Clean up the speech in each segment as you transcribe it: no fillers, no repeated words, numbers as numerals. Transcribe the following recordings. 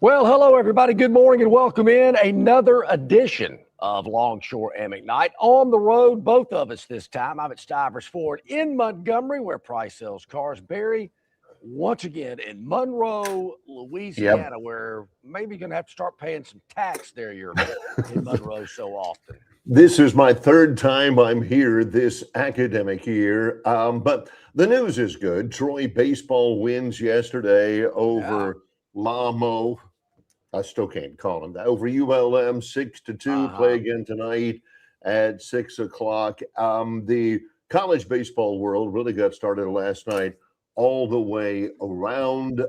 Well, hello, everybody. Good morning and welcome in another edition of Longshore McKnight. On the road, both of us this time. I'm at Stivers Ford in Montgomery, where Price sells cars. Barry, once again, in Monroe, Louisiana, where maybe you're going to have to start paying some tax there. You're in Monroe so often. This is my third time I'm here this academic year, but the news is good. Troy baseball wins yesterday over Lamo. I still can't call them that. Over ULM 6-2. Play again tonight at 6 o'clock. The college baseball world really got started last night all the way around.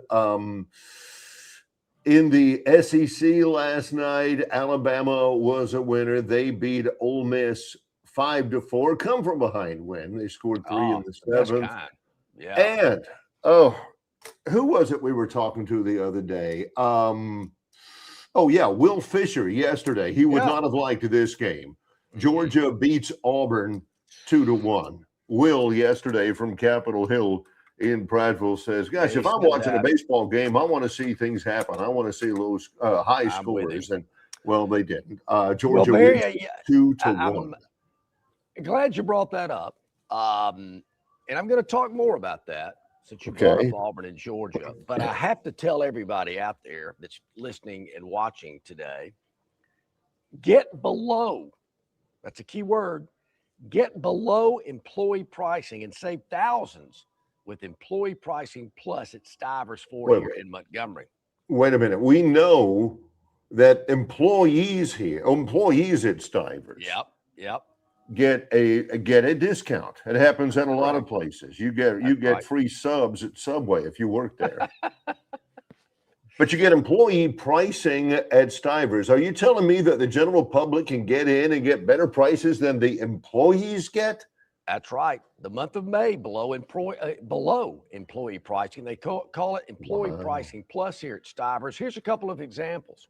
In the SEC last night, Alabama was a winner. They beat Ole Miss 5-4. Come from behind win. They scored three in the seventh. And who was it we were talking to the other day? Will Fisher yesterday. He would not have liked this game. Georgia beats Auburn 2-1. Will yesterday from Capitol Hill in Prattville says, gosh, if I'm watching a baseball game, I want to see things happen. I want to see those high scores. And, well, they didn't. Georgia wins 2-1. I'm glad you brought that up. And I'm going to talk more about that since you brought up Auburn and Georgia. But I have to tell everybody out there that's listening and watching today, get below. That's a key word. Get below employee pricing and save thousands with employee pricing plus at Stivers Ford here in Montgomery. Wait a minute. We know that employees at Stivers get a discount. It happens at a lot of places. You get free subs at Subway if you work there. But you get employee pricing at Stivers. Are you telling me that the general public can get in and get better prices than the employees get? That's right. The month of May, below employee pricing. They call it employee pricing plus here at Stivers. Here's a couple of examples.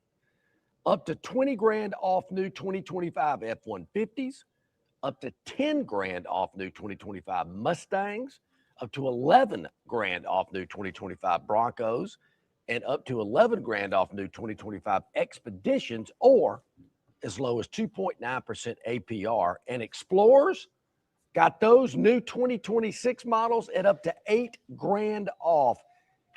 Up to $20,000 off new 2025 F-150s, up to $10,000 off new 2025 Mustangs, up to $11,000 off new 2025 Broncos, and up to $11,000 off new 2025 Expeditions, or as low as 2.9% APR. And Explorers got those new 2026 models at up to $8,000 off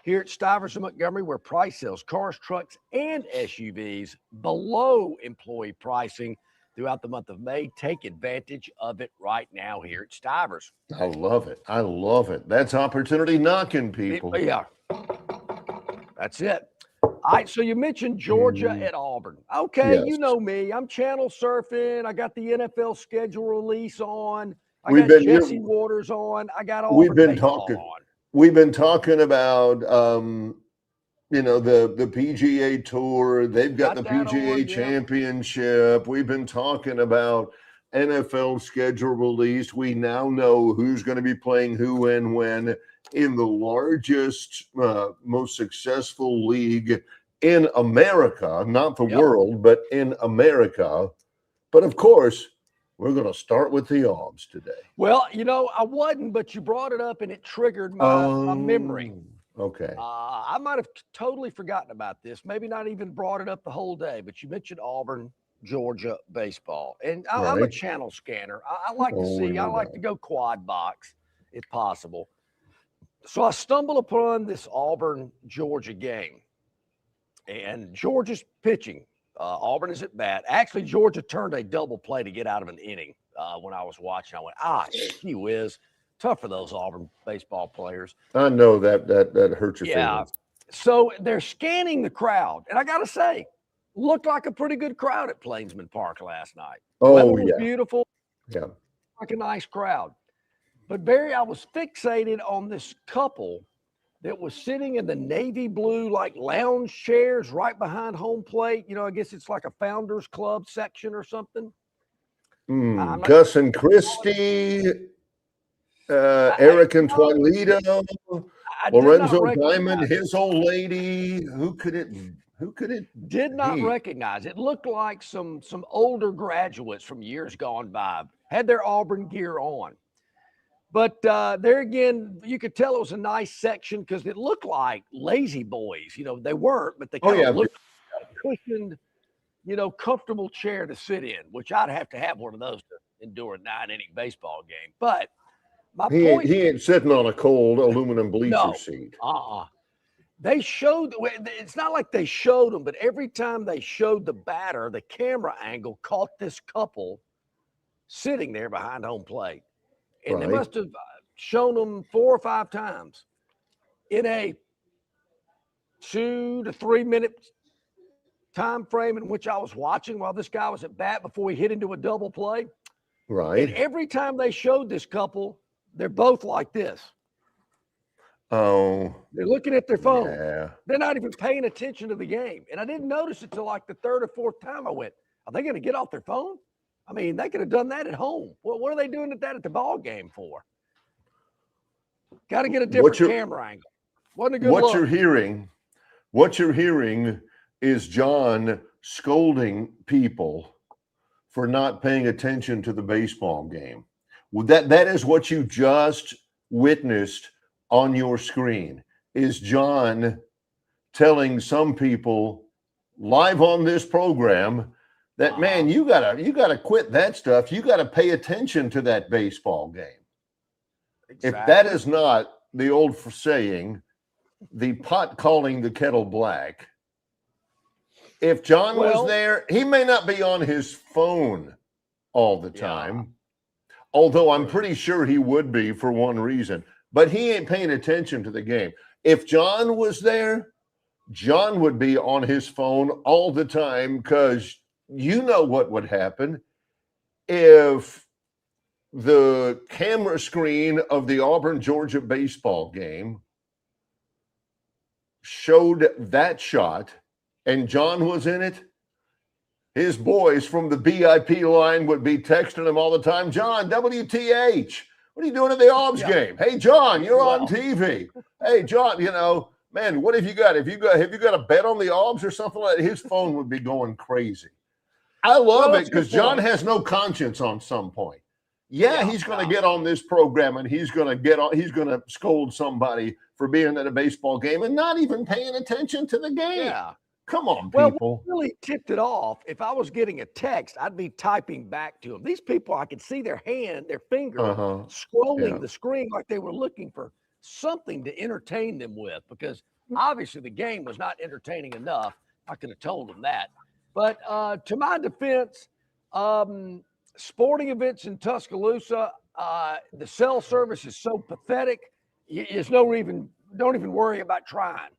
here at Stivers in Montgomery, where Price sells cars, trucks, and SUVs below employee pricing throughout the month of May. Take advantage of it right now here at Stivers. I love it. I love it. That's opportunity knocking, people. Yeah. That's it. All right, so you mentioned Georgia at Auburn. Okay, you know me. I'm channel surfing. I got the NFL schedule release on. I got Jesse Waters on. I got Auburn baseball on. We've been talking about, the PGA Tour. They've got the PGA Championship. We've been talking about NFL schedule release. We now know who's going to be playing who and when in the largest, most successful league in America, not the world, but in America. But of course, we're going to start with the Aubs today. Well, I wasn't, but you brought it up and it triggered my memory. Okay. I might have totally forgotten about this, maybe not even brought it up the whole day, but you mentioned Auburn, Georgia baseball. And I'm a channel scanner. I like to see, I like to go quad box if possible. So I stumble upon this Auburn, Georgia game. And Georgia's pitching. Auburn is at bat. Actually, Georgia turned a double play to get out of an inning when I was watching. I went, gee whiz. Tough for those Auburn baseball players. I know that hurts your feelings. So they're scanning the crowd. And I got to say, looked like a pretty good crowd at Plainsman Park last night. Weather was beautiful. Yeah. Like a nice crowd. But, Barry, I was fixated on this couple that was sitting in the navy blue, like lounge chairs right behind home plate. I guess it's like a Founders Club section or something. Gus and Christie, Eric and Twilito, Lorenzo Diamond, his old lady. Who could it Did not recognize. It looked like some older graduates from years gone by had their Auburn gear on. But there again, you could tell it was a nice section because it looked like lazy boys. They weren't, but they kind of looked like a cushioned, comfortable chair to sit in, which I'd have to have one of those to endure a 9-inning baseball game. But my point, he ain't sitting on a cold aluminum bleacher seat. They showed, it's not like they showed them, but every time they showed the batter, the camera angle caught this couple sitting there behind home plate. And they must have shown them 4 or 5 times in a 2 to 3 minute time frame in which I was watching while this guy was at bat before he hit into a double play. Right. And every time they showed this couple, they're both like this. Oh. They're looking at their phone. Yeah. They're not even paying attention to the game. And I didn't notice it till like the 3rd or 4th time I went, are they going to get off their phone? I mean, they could have done that at home. Well, what are they doing at the ball game for? Got to get a different camera angle. Wasn't a good look. What you're hearing is John scolding people for not paying attention to the baseball game. Well, that is what you just witnessed on your screen, is John telling some people live on this program that, man, you gotta quit that stuff. You gotta pay attention to that baseball game. Exactly. If that is not the old saying, the pot calling the kettle black, if John was there, he may not be on his phone all the time, although I'm pretty sure he would be for one reason, but he ain't paying attention to the game. If John was there, John would be on his phone all the time, because you know what would happen if the camera screen of the Auburn-Georgia baseball game showed that shot and John was in it. His boys from the BIP line would be texting him all the time, John, WTH, what are you doing at the Aubs game? Hey, John, you're on TV. Hey, John, man, what have you got? Have you got a bet on the Aubs or something like that? His phone would be going crazy. I love it because John has no conscience on some point. He's going to get on this program and he's going to scold somebody for being at a baseball game and not even paying attention to the game. Yeah. Come on, people. Well, what really tipped it off, if I was getting a text, I'd be typing back to them. These people, I could see their finger scrolling the screen like they were looking for something to entertain them with, because obviously the game was not entertaining enough. I could have told them that. But to my defense, sporting events in Tuscaloosa, the cell service is so pathetic. Don't even worry about trying,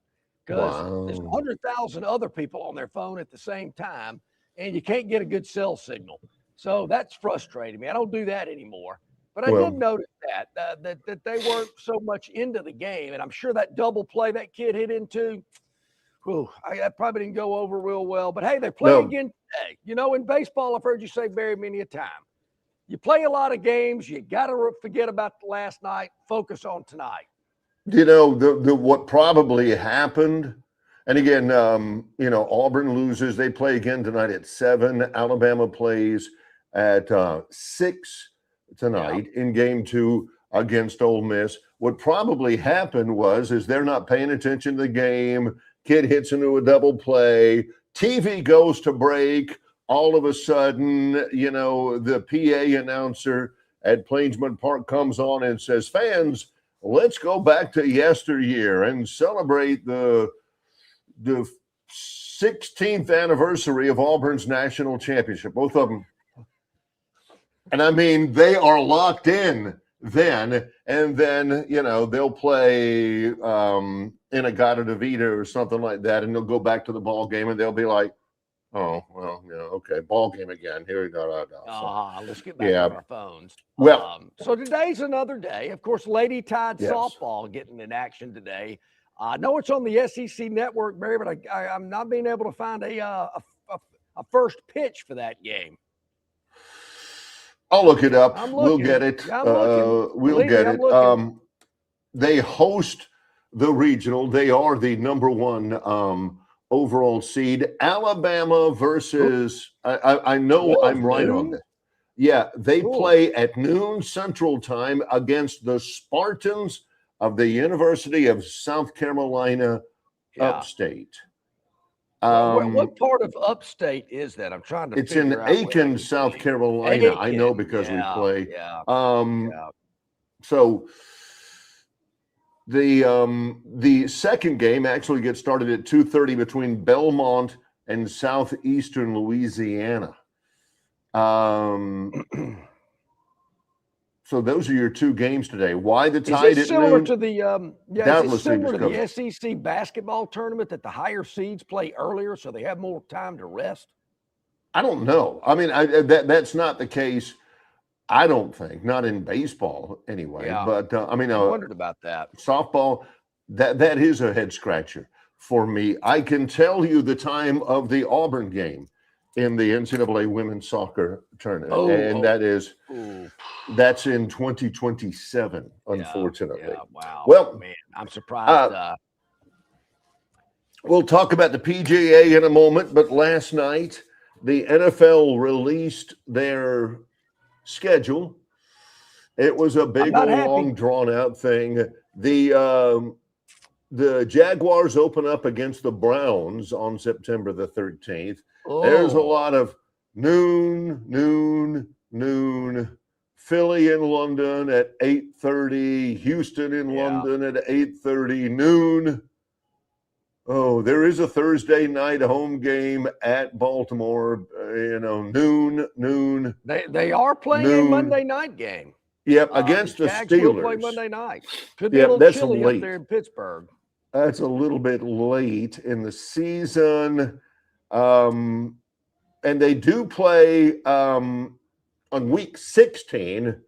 because there's 100,000 other people on their phone at the same time, and you can't get a good cell signal. So that's frustrating me. I don't do that anymore. But I did notice that they weren't so much into the game, and I'm sure that double play that kid hit into, that probably didn't go over real well. But, hey, they play again today. In baseball, I've heard you say very many a time, you play a lot of games. You got to forget about last night. Focus on tonight. What probably happened, and again, Auburn loses. They play again tonight at 7. Alabama plays at 6 tonight in game 2 against Ole Miss. What probably happened is they're not paying attention to the game. Kid hits into a double play. TV goes to break. All of a sudden, the PA announcer at Plainsman Park comes on and says, fans, let's go back to yesteryear and celebrate the 16th anniversary of Auburn's national championship. Both of them. And I mean, they are locked in then, and then, they'll play in a Gata Davida or something like that, and they'll go back to the ball game and they'll be like, okay, ball game again. Here we go. Let's get back on our phones. So today's another day. Of course, Lady Tide softball getting in action today. I know it's on the SEC network, Barry, but I'm not being able to find a first pitch for that game. I'll look it up. We'll get it. We'll get it. They host the regional. They are the number 1 overall seed. Alabama versus, I know I'm right on that. Yeah, they Cool. play at noon Central Time against the Spartans of the University of South Carolina Yeah. Upstate. What part of upstate is that? I'm trying to It's figure in out where that Aiken, could South be. Carolina. I know Aiken, because we yeah, play. yeah, yeah. So the second game actually gets started at 2:30 between Belmont and southeastern Louisiana. So those are your two games today. Why the Tide Is this at similar noon? to the is Doubtlessly this similar to because the SEC basketball tournament that the higher seeds play earlier so they have more time to rest? I don't know. I mean, that's not the case. I don't think, not in baseball anyway. Yeah. But I mean, I wondered about that. softball, that is a head scratcher for me. I can tell you the time of the Auburn game in the NCAA women's soccer tournament, and that's in 2027. Unfortunately, Yeah, wow. Well, man, I'm surprised. We'll talk about the PGA in a moment, but last night the NFL released their schedule. It was a big, long, drawn-out thing. The Jaguars open up against the Browns on September the 13th. There's a lot of noon. Philly in London at 8:30. Houston in London at 8:30. Noon. Oh, there is a Thursday night home game at Baltimore. Noon. They are playing a Monday night game. Yep, against the Steelers. Will play Monday night. Could be a little chilly up there in Pittsburgh. That's a little bit late in the season. And they do play on week 16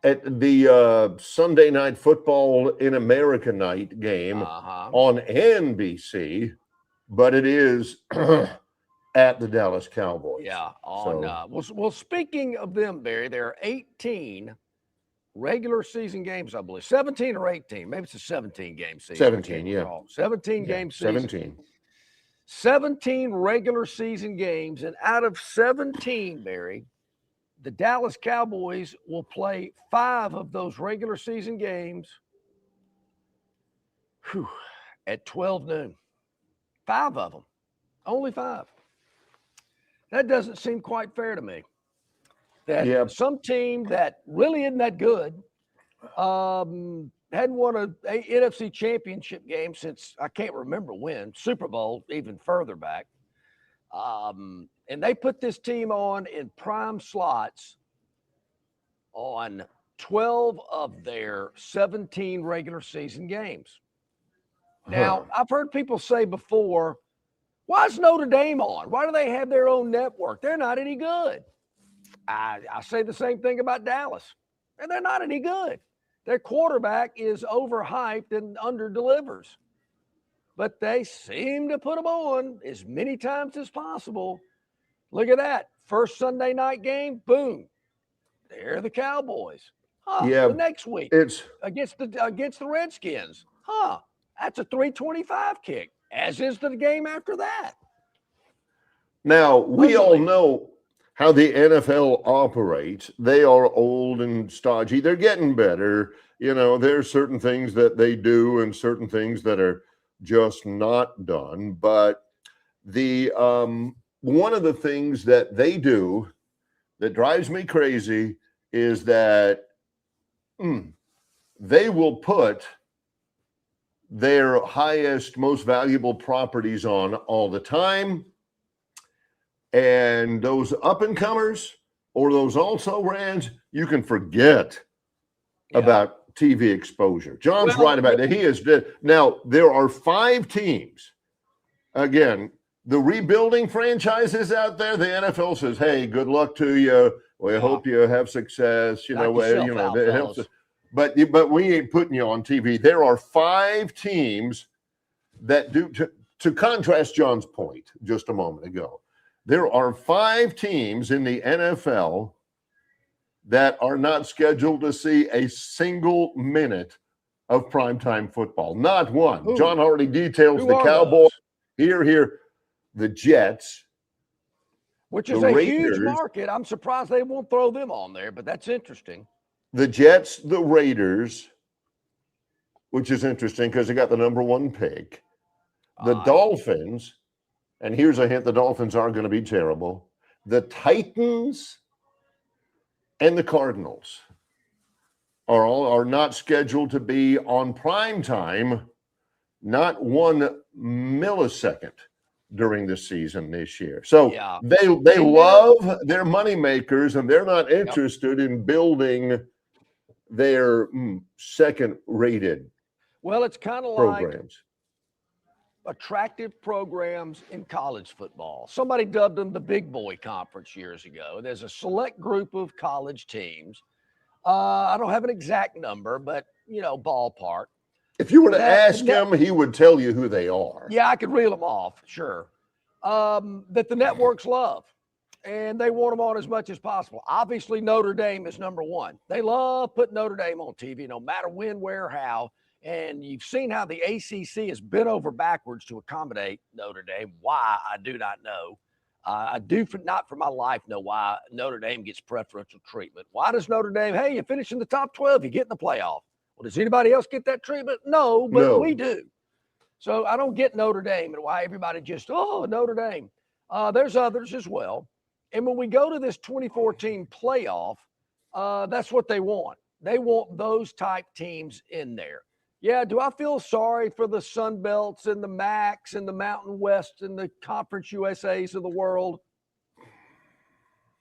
at the Sunday Night Football in America night game on NBC, but it is at the Dallas Cowboys. Yeah. Well, speaking of them, Barry, there are 18 regular season games, I believe. 17 or 18. Maybe it's a 17-game season. 17, yeah. 17-game season. 17. 17 regular season games. And out of 17, Barry, the Dallas Cowboys will play 5 of those regular season games at 12 noon. 5 of them. Only 5. That doesn't seem quite fair to me. That some team that really isn't that good hadn't won a NFC championship game since I can't remember when, Super Bowl, even further back. And they put this team on in prime slots on 12 of their 17 regular season games. Now, I've heard people say before, why is Notre Dame on? Why do they have their own network? They're not any good. I say the same thing about Dallas, and they're not any good. Their quarterback is overhyped and underdelivers, but they seem to put them on as many times as possible. Look at that. First Sunday night game, boom. They're the Cowboys. The next week it's against the Redskins. That's a 325 kick, as is the game after that. Now, we all know how the NFL operates. They are old and stodgy. They're getting better. There's certain things that they do and certain things that are just not done. But the one of the things that they do that drives me crazy is that they will put their highest, most valuable properties on all the time. And those up-and-comers or those also-rans, you can forget about TV exposure. John's right about that. He is dead. Now, there are 5 teams. Again, the rebuilding franchises out there, the NFL says, hey, good luck to you. We hope you have success. That helps us. But we ain't putting you on TV. There are 5 teams that do, to contrast John's point just a moment ago, there are 5 teams in the NFL that are not scheduled to see a single minute of primetime football. Not one. Ooh. John already details the Cowboys. Here. The Jets. Which The is a huge Raiders, market. I'm surprised they won't throw them on there, but that's interesting. the Jets, the Raiders, which is interesting because they got the number one pick. The Dolphins, and here's a hint: the Dolphins aren't going to be terrible. The Titans and the Cardinals are not scheduled to be on prime time, not 1 millisecond during the season this year. So Yeah. they love their money makers, and they're not interested in building their second rated Well, it's kind of like programs. attractive programs in college football. Somebody dubbed them the Big Boy Conference years ago. There's a select group of college teams. I don't have an exact number, but ballpark. If you were to ask him, he would tell you who they are. Yeah, I could reel them off, sure. That the networks love, and they want them on as much as possible. Obviously, Notre Dame is number one. They love putting Notre Dame on TV, no matter when, where, how. And you've seen how the ACC has bent over backwards to accommodate Notre Dame. Why, I do not know. I do not for my life know why Notre Dame gets preferential treatment. Why does Notre Dame, hey, you finish in the top 12, you get in the playoff. Well, does anybody else get that treatment? No, but we do. So I don't get Notre Dame and why everybody just, Notre Dame. There's others as well. And when we go to this 2014 playoff, that's what they want. They want those type teams in there. Yeah, do I feel sorry for the Sun Belts and the MACs and the Mountain West and the Conference USAs of the world?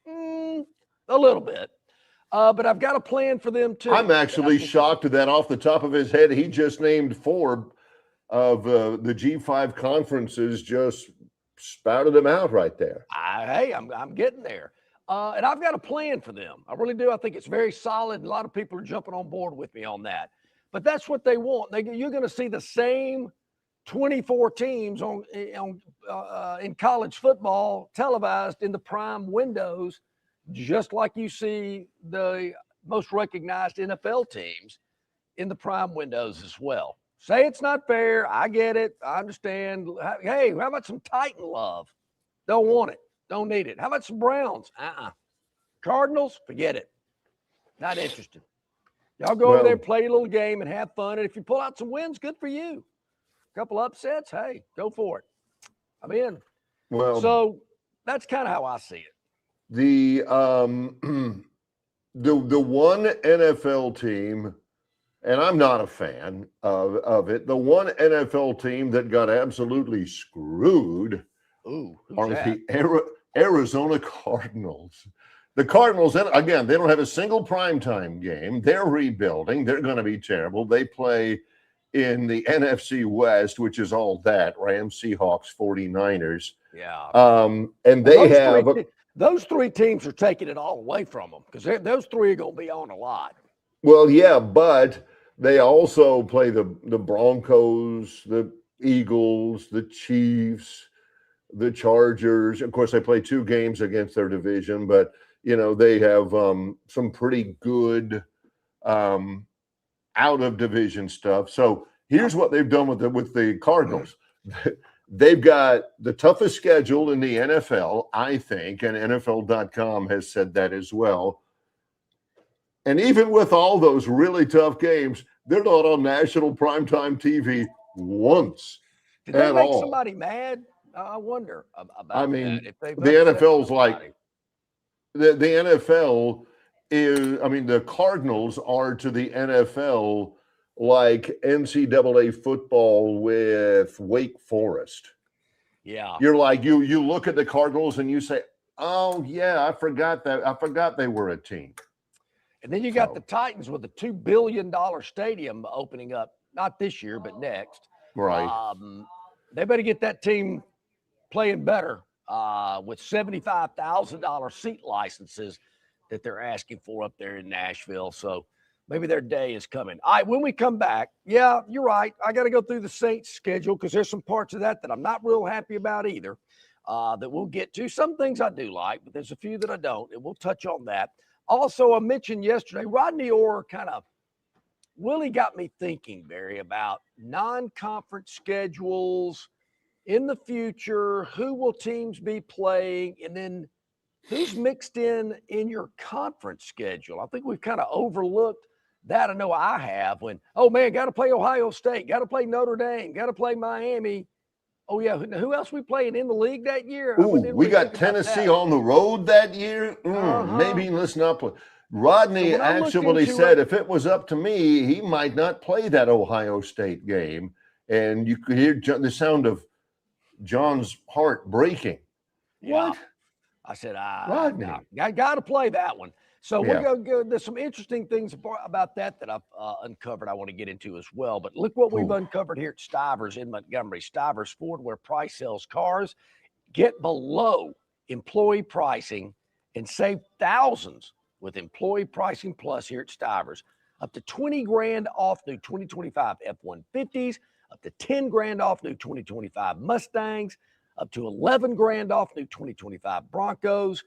A little bit. But I've got a plan for them too. I'm actually shocked that off the top of his head, he just named 4 of the G5 conferences, just spouted them out right there. I'm getting there. And I've got a plan for them. I really do. I think it's very solid. A lot of people are jumping on board with me on that. But that's what they want. You're going to see the same 24 teams in college football televised in the prime windows, just like you see the most recognized NFL teams in the prime windows as well. Say it's not fair. I get it. I understand. Hey, how about some Titan love? Don't want it. Don't need it. How about some Browns? Cardinals? Forget it. Not interested. Y'all go over there, play a little game, and have fun. And if you pull out some wins, good for you. A couple upsets, hey, go for it. I'm in. Well, so that's kind of how I see it. The one NFL team, and I'm not a fan of it, the one NFL team that got absolutely screwed are the Arizona Cardinals. The Cardinals, again, they don't have a single primetime game. They're rebuilding. They're going to be terrible. They play in the NFC West, which is all that, Rams, Seahawks, 49ers. Yeah. And they have those 3 teams are taking it all away from them because those 3 are going to be on a lot. Well, yeah, but they also play the Broncos, the Eagles, the Chiefs, the Chargers. Of course, they play 2 games against their division, but they have some pretty good out of division stuff. So here's what they've done with the Cardinals. They've got the toughest schedule in the NFL, I think, and NFL.com has said that as well. And even with all those really tough games, they're not on national primetime TV once. Did they make somebody mad? I wonder about that. If the NFL's like, the NFL is, the Cardinals are to the NFL like NCAA football with Wake Forest. Yeah. You're like, you look at the Cardinals and you say, oh, yeah, I forgot they were a team. And then you got the Titans with a $2 billion stadium opening up, not this year, but next. Right. They better get that team playing better with $75,000 seat licenses that they're asking for up there in Nashville. So maybe their day is coming. All right, when we come back, yeah, you're right. I got to go through the Saints schedule because there's some parts of that I'm not real happy about either that we'll get to. Some things I do like, but there's a few that I don't, and we'll touch on that. Also, I mentioned yesterday, Rodney Orr kind of really got me thinking, Barry, about non-conference schedules in the future. Who will teams be playing? And then who's mixed in your conference schedule? I think we've kind of overlooked that. I know I have when, oh man, got to play Ohio State, got to play Notre Dame, got to play Miami. Oh yeah, who else we playing in the league that year? Ooh, we got Tennessee on the road that year. Maybe let's not play. Rodney actually said if it was up to me, he might not play that Ohio State game. And you could hear the sound of John's heart breaking. Yeah. What? I said, Rodney, I got to play that one. So we're going to go. There's some interesting things about that I've uncovered I want to get into as well. But look what we've uncovered here at Stivers in Montgomery. Stivers Ford, where price sells cars. Get below employee pricing and save thousands with employee pricing plus here at Stivers. Up to 20 grand off new 2025 F-150s, up to 10 grand off new 2025 Mustangs, up to 11 grand off new 2025 Broncos,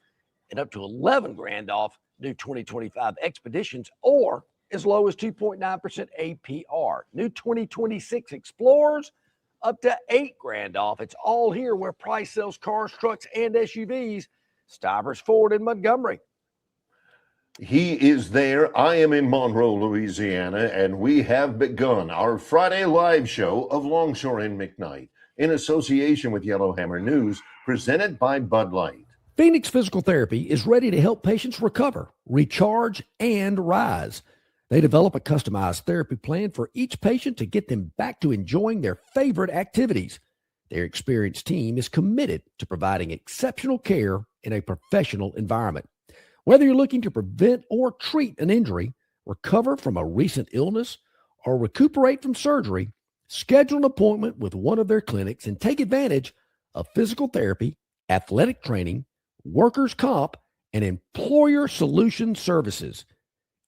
and up to 11 grand off new 2025 Expeditions, or as low as 2.9% APR. New 2026 Explorers, up to 8 grand off. It's all here where price sells cars, trucks, and SUVs. Stivers Ford in Montgomery. He is there. I am in Monroe, Louisiana, and we have begun our Friday live show of Longshore McKnight in association with Yellowhammer News, presented by Bud Light. Phoenix Physical Therapy is ready to help patients recover, recharge, and rise. They develop a customized therapy plan for each patient to get them back to enjoying their favorite activities. Their experienced team is committed to providing exceptional care in a professional environment. Whether you're looking to prevent or treat an injury, recover from a recent illness, or recuperate from surgery, schedule an appointment with one of their clinics and take advantage of physical therapy, athletic training, workers' comp, and employer solution services.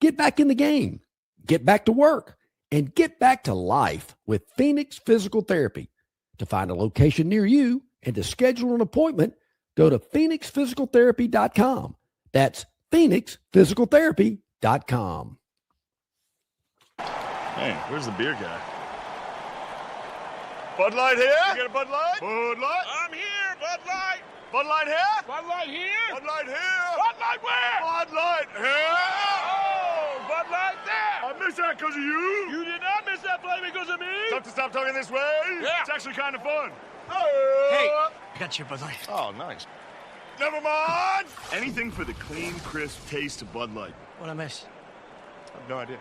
Get back in the game, get back to work, and get back to life with Phoenix Physical Therapy. To find a location near you and to schedule an appointment, go to phoenixphysicaltherapy.com. That's phoenixphysicaltherapy.com. Hey, where's the beer guy? Bud Light here? You get a Bud Light? Bud Light? I'm here, Bud Light. Bud Light here? Bud Light here? Bud Light here? Bud Light where? Bud Light here? Oh, Bud Light there. I missed that because of you. You did not miss that play because of me. Tough to stop talking this way? Yeah. It's actually kind of fun. Hey, I got you, Bud Light. Oh, nice. Never mind. Anything for the clean, crisp taste of Bud Light. What'd I miss? I have no idea.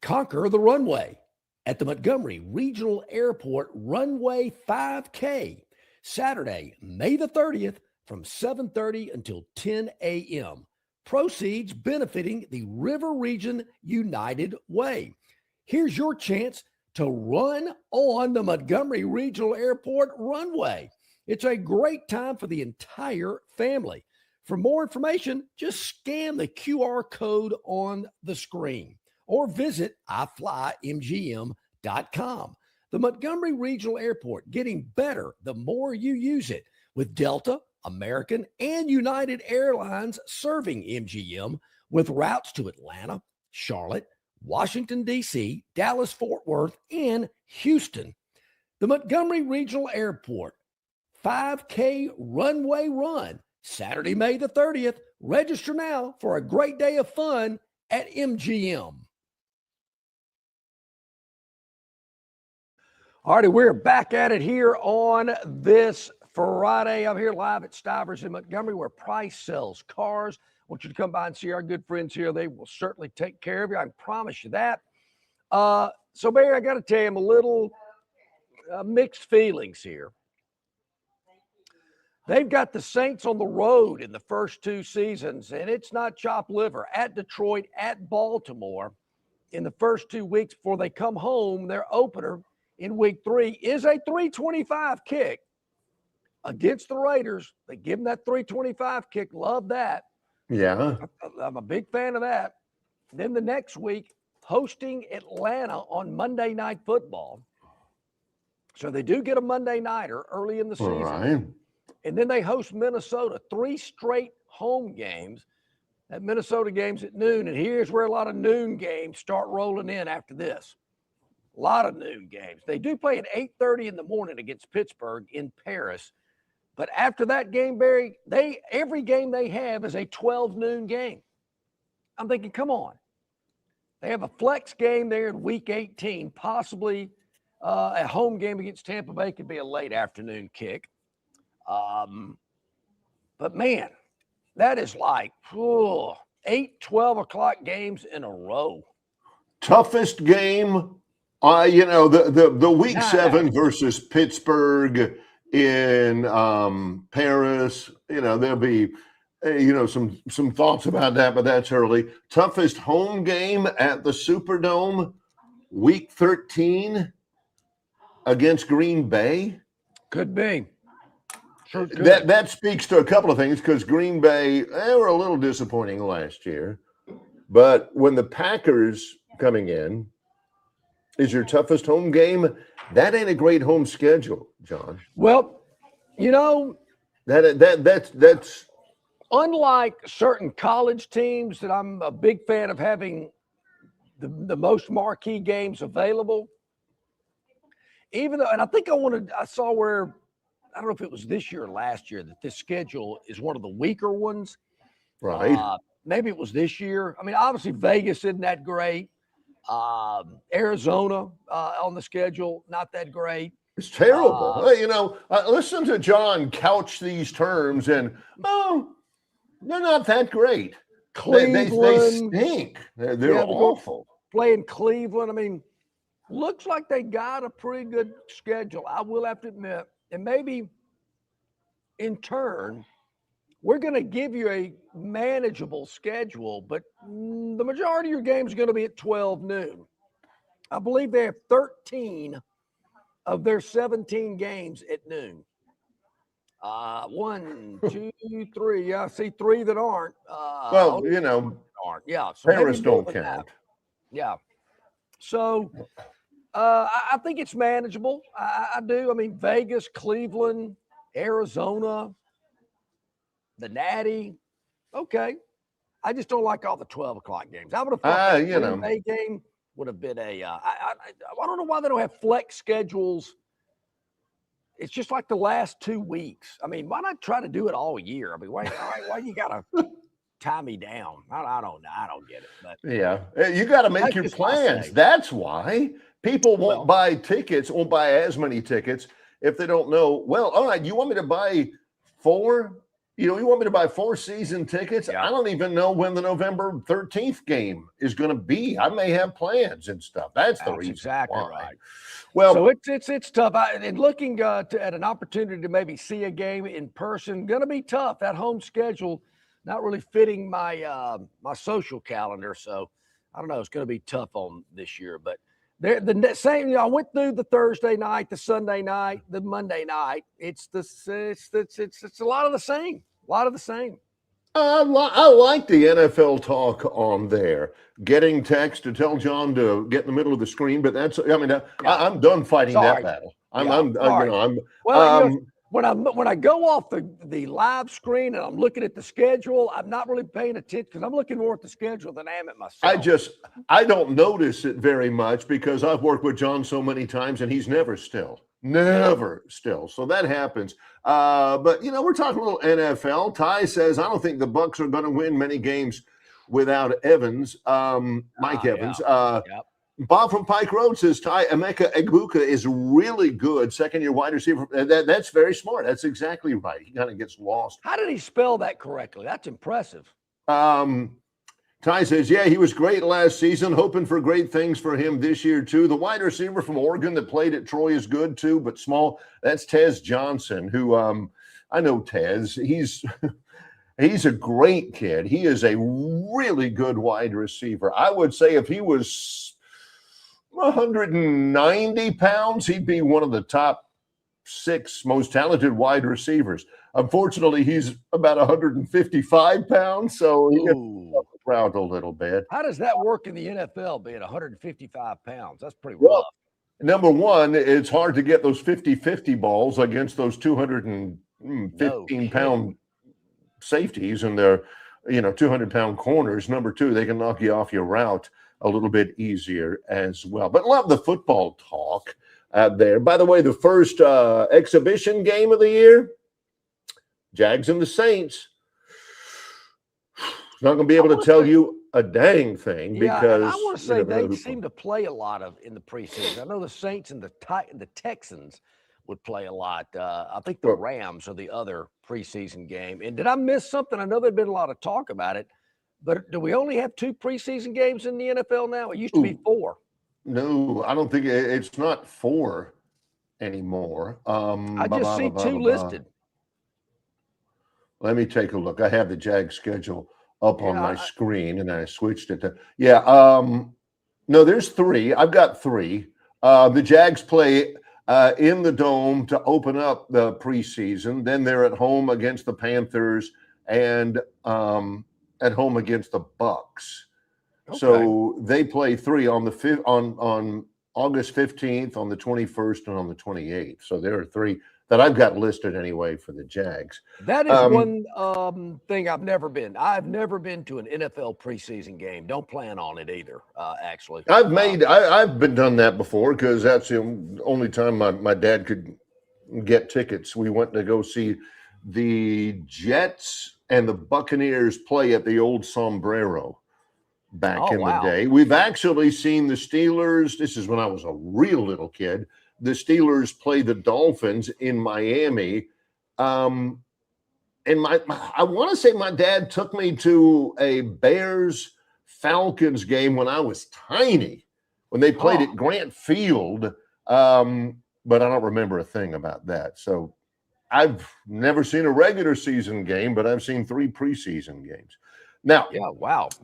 Conquer the runway at the Montgomery Regional Airport Runway 5K, Saturday, May the 30th from 7:30 until 10 a.m. Proceeds benefiting the River Region United Way. Here's your chance to run on the Montgomery Regional Airport runway. It's a great time for the entire family. For more information, just scan the QR code on the screen or visit iflymgm.com. The Montgomery Regional Airport, getting better the more you use it, with Delta, American, and United Airlines serving MGM with routes to Atlanta, Charlotte, Washington, D.C., Dallas-Fort Worth, and Houston. The Montgomery Regional Airport 5K runway run, Saturday, May the 30th. Register now for a great day of fun at MGM. All righty, we're back at it here on this Friday. I'm here live at Stivers in Montgomery, where price sells cars. I want you to come by and see our good friends here. They will certainly take care of you. I can promise you that. So, Barry, I got to tell you, I'm a little mixed feelings here. They've got the Saints on the road in the first two seasons, and it's not chopped liver. At Detroit, at Baltimore, in the first 2 weeks before they come home, their opener in week 3 is a 325 kick against the Raiders. They give them that 325 kick. Love that. Yeah. I'm a big fan of that. Then the next week, hosting Atlanta on Monday Night Football. So they do get a Monday nighter early in the season. All right. And then they host Minnesota, 3 straight home games. That Minnesota game's at noon, and here's where a lot of noon games start rolling in after this. A lot of noon games. They do play at 8:30 in the morning against Pittsburgh in Paris. But after that game, Barry, every game they have is a 12 noon game. I'm thinking, come on. They have a flex game there in week 18, possibly a home game against Tampa Bay could be a late afternoon kick. But man, that is like 8, 12 o'clock games in a row. Toughest game, the week 7 versus Pittsburgh in Paris. There'll be some thoughts about that, but that's early. Toughest home game at the Superdome, week 13 against Green Bay. Could be. Sure could. That speaks to a couple of things, because Green Bay, they were a little disappointing last year. But when the Packers coming in is your toughest home game, that ain't a great home schedule, John. Well, that's unlike certain college teams that I'm a big fan of having the most marquee games available. Even though, and I think I saw where, I don't know if it was this year or last year, that this schedule is one of the weaker ones. Right. Maybe it was this year. I mean, obviously Vegas isn't that great. Arizona on the schedule, not that great. It's terrible. Listen to John couch these terms, and they're not that great. Cleveland, they stink. They're awful. Playing Cleveland. I mean, looks like they got a pretty good schedule, I will have to admit. And maybe in turn, we're going to give you a manageable schedule, but the majority of your games are going to be at 12 noon. I believe they have 13 of their 17 games at noon. 1, 2, 3. Yeah, I see 3 that aren't. Aren't. Yeah. So Paris don't count. That. Yeah. So I think it's manageable. I do. I mean, Vegas, Cleveland, Arizona, the Natty. Okay. I just don't like all the 12 o'clock games. I would have thought the Green Bay game would have been I don't know why they don't have flex schedules. It's just like the last 2 weeks. I mean, why not try to do it all year? I mean, why you got to tie me down? I don't know. I don't get it. But yeah, you got to make your plans. That's why people won't buy tickets, won't buy as many tickets if they don't know. Well, all right, you want me to buy 4? You want me to buy 4 season tickets? Yeah. I don't even know when the November 13th game is going to be. I may have plans and stuff. That's the reason. Exactly why. Right. Well, so it's tough. And looking at an opportunity to maybe see a game in person, going to be tough. That home schedule not really fitting my my social calendar. So I don't know. It's going to be tough on this year. But the same. I went through the Thursday night, the Sunday night, the Monday night. It's a lot of the same. A lot of the same. I like the NFL talk on there. Getting text to tell John to get in the middle of the screen, but I'm done fighting that battle. When I go off the live screen and I'm looking at the schedule, I'm not really paying attention because I'm looking more at the schedule than I am at myself. I don't notice it very much because I've worked with John so many times and he's never still. So that happens. But we're talking a little NFL. Ty says, I don't think the Bucs are going to win many games without Evans, Mike Evans. Bob from Pike Road says, Ty, Emeka Egbuka is really good. Second-year wide receiver. That's very smart. That's exactly right. He kind of gets lost. How did he spell that correctly? That's impressive. Ty says, yeah, he was great last season. Hoping for great things for him this year, too. The wide receiver from Oregon that played at Troy is good, too, but small. That's Tez Johnson, who I know Tez. He's a great kid. He is a really good wide receiver. I would say if he was 190 pounds, he'd be one of the top 6 most talented wide receivers. Unfortunately, he's about 155 pounds, so he gets around a little bit. How does that work in the NFL, being 155 pounds? That's pretty rough. Number one, it's hard to get those 50-50 balls against those 215-pound safeties and their 200-pound corners. Number two, they can knock you off your route a little bit easier as well. But love the football talk out there. By the way, the first exhibition game of the year, Jags and the Saints. Not going to be able to tell you a dang thing because and I want to say you never know they who seem to play a lot of in the preseason. I know the Saints and the Texans would play a lot. I think the Well- Rams are the other preseason game. And did I miss something? I know there'd been a lot of talk about it, but do we only have 2 preseason games in the NFL now? It used to be 4. No, I don't think it's not 4 anymore. I just see 2 listed. Let me take a look. I have the Jag schedule up on Yeah, my screen, and I switched it to no, there's 3. I've got 3. The Jags play in the Dome to open up the preseason. Then they're at home against the Panthers and at home against the Bucks. Okay. So they play 3 on the on August 15th, on the 21st, and on the 28th. So there are 3 that I've got listed anyway for the Jags. That is one thing I've never been. I've never been to an NFL preseason game. Don't plan on it either, actually. I've been done that before because that's the only time my dad could get tickets. We went to go see the Jets and the Buccaneers play at the old Sombrero back in the day. We've actually seen the Steelers. This is when I was a real little kid. The Steelers play the Dolphins in Miami. And I want to say my dad took me to a Bears-Falcons game when I was tiny, when they played at Grant Field. But I don't remember a thing about that. So I've never seen a regular season game, but I've seen 3 preseason games. Now,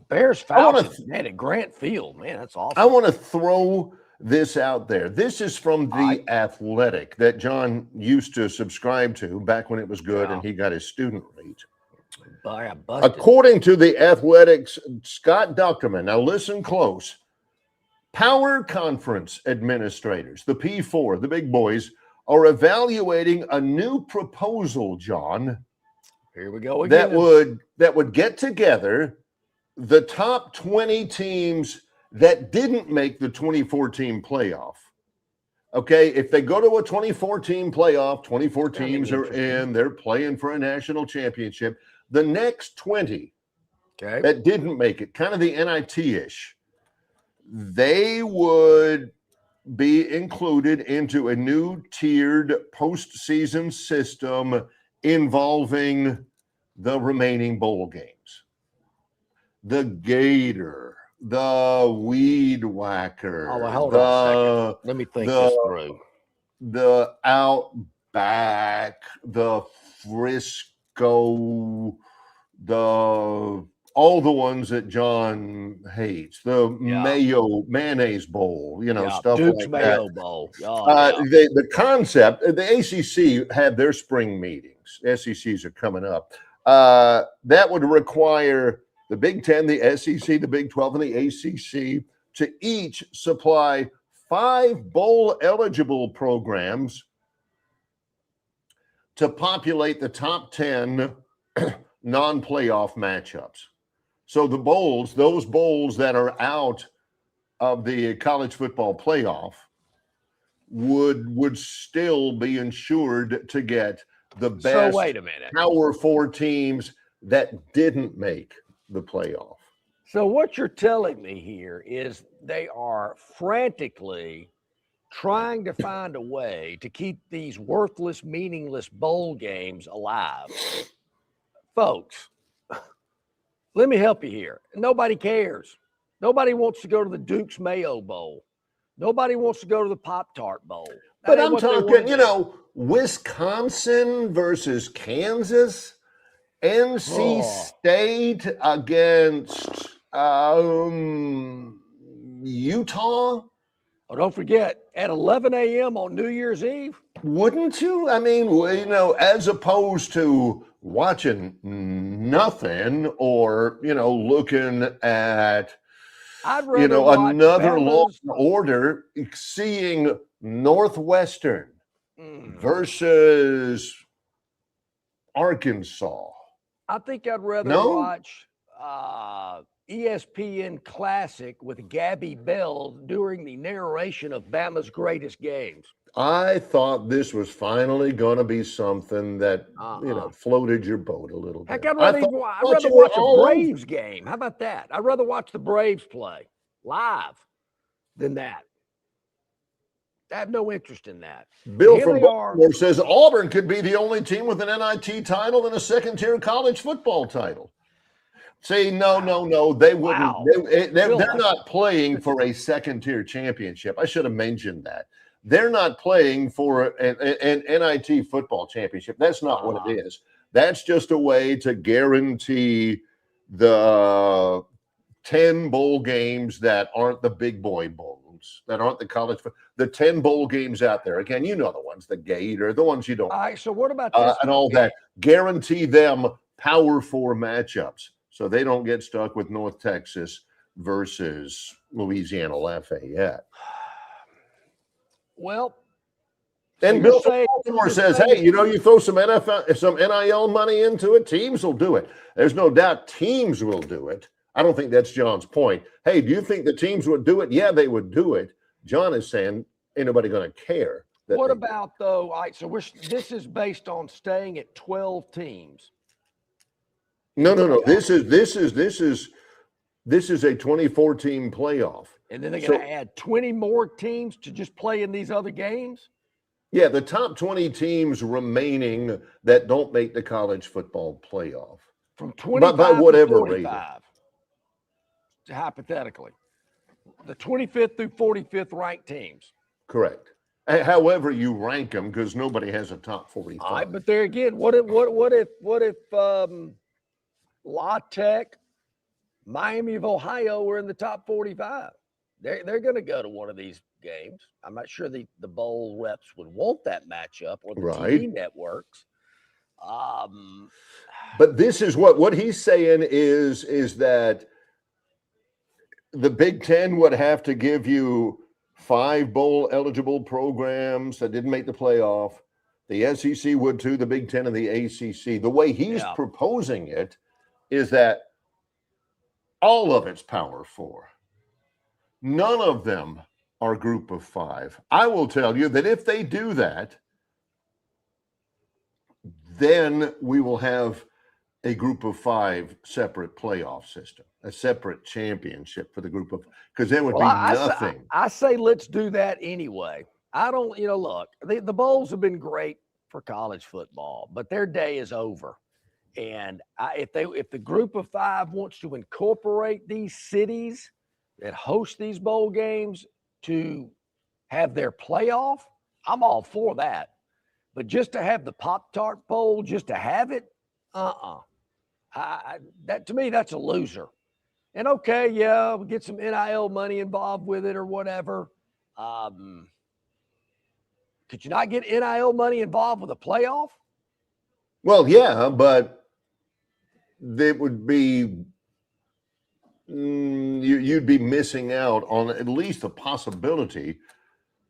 Bears Falcons, man, at Grant Field, man, that's awesome. I want to throw this out there. This is from The Athletic that John used to subscribe to back when it was good and he got his student rate. According to The Athletic's Scott Duckerman, now listen close, Power Conference administrators, the P4, the big boys, are evaluating a new proposal, John. Here we go again. That would get together the top 20 teams that didn't make the 24-team playoff. Okay, if they go to a 24-team playoff, 24 teams are in, they're playing for a national championship. The next 20 that didn't make it, kind of the NIT-ish, they would be included into a new tiered postseason system involving the remaining bowl games. The Gator, the Weed Whacker. Oh, well, hold on a second. Let me think this through. The Outback, the Frisco, all the ones that John hates. The Mayonnaise Bowl, stuff Duke's like Mayo that. Bowl. The concept, the ACC had their spring meetings. SECs are coming up. That would require the Big Ten, the SEC, the Big 12, and the ACC to each supply 5 bowl-eligible programs to populate the top 10 non-playoff matchups. So the bowls, those bowls that are out of the college football playoff would still be insured to get the best Power 4 teams that didn't make the playoff. So what you're telling me here is they are frantically trying to find a way to keep these worthless, meaningless bowl games alive. Folks, let me help you here. Nobody cares. Nobody wants to go to the Duke's Mayo Bowl. Nobody wants to go to the Pop-Tart Bowl. But I'm talking, Wisconsin versus Kansas, NC State against Utah. Oh, don't forget, at 11 a.m. on New Year's Eve. Wouldn't you? I mean, as opposed to watching nothing or, looking at, another Law and Order, seeing Northwestern versus Arkansas. I think I'd rather watch ESPN Classic with Gabby Bell during the narration of Bama's greatest games. I thought this was finally going to be something that, floated your boat a little bit. Heck, I'd rather watch a Braves game. How about that? I'd rather watch the Braves play live than that. I have no interest in that. Bill from Baltimore says Auburn could be the only team with an NIT title and a second-tier college football title. See, no. They wouldn't. Wow. They're not playing for a second-tier championship. I should have mentioned that. They're not playing for an NIT football championship. That's not what it is. That's just a way to guarantee the 10 bowl games that aren't the big boy bowls, that aren't the college, the 10 bowl games out there. Again, you know the ones, the Gator, the ones you don't. All right, so what about this? And all that. Guarantee them Power 4 matchups so they don't get stuck with North Texas versus Louisiana Lafayette. Well, and Bill from Baltimore says, hey, you throw some NIL money into it, teams will do it. There's no doubt teams will do it. I don't think that's John's point. Hey, do you think the teams would do it? Yeah, they would do it. John is saying, ain't nobody going to care. What about, though? All right, so this is based on staying at 12 teams. No. This is a 24-team playoff. And then they're going to add 20 more teams to just play in these other games? Yeah, the top 20 teams remaining that don't make the college football playoff. From 25 by whatever to 45, hypothetically. The 25th through 45th ranked teams. Correct. However you rank them, because nobody has a top 45. All right, but there again, what if La Tech, Miami of Ohio were in the top 45? They're going to go to one of these games. I'm not sure the bowl reps would want that matchup or the TV networks. But this is what he's saying is that the Big Ten would have to give you 5 bowl eligible programs that didn't make the playoff. The SEC would too, the Big Ten and the ACC. The way he's proposing it is that all of it's Power 4. None of them are Group of 5. I will tell you that if they do that, then we will have a Group of 5 separate playoff system, a separate championship for the Group of, because there would be nothing. I say let's do that anyway. I don't, look, the bowls have been great for college football, but their day is over. And if the Group of 5 wants to incorporate these cities that host these bowl games to have their playoff, I'm all for that. But just to have the Pop-Tart Bowl, just to have it, that to me, that's a loser. And okay, yeah, we'll get some NIL money involved with it or whatever. Could you not get NIL money involved with a playoff? Well, yeah, but it would be you'd be missing out on at least the possibility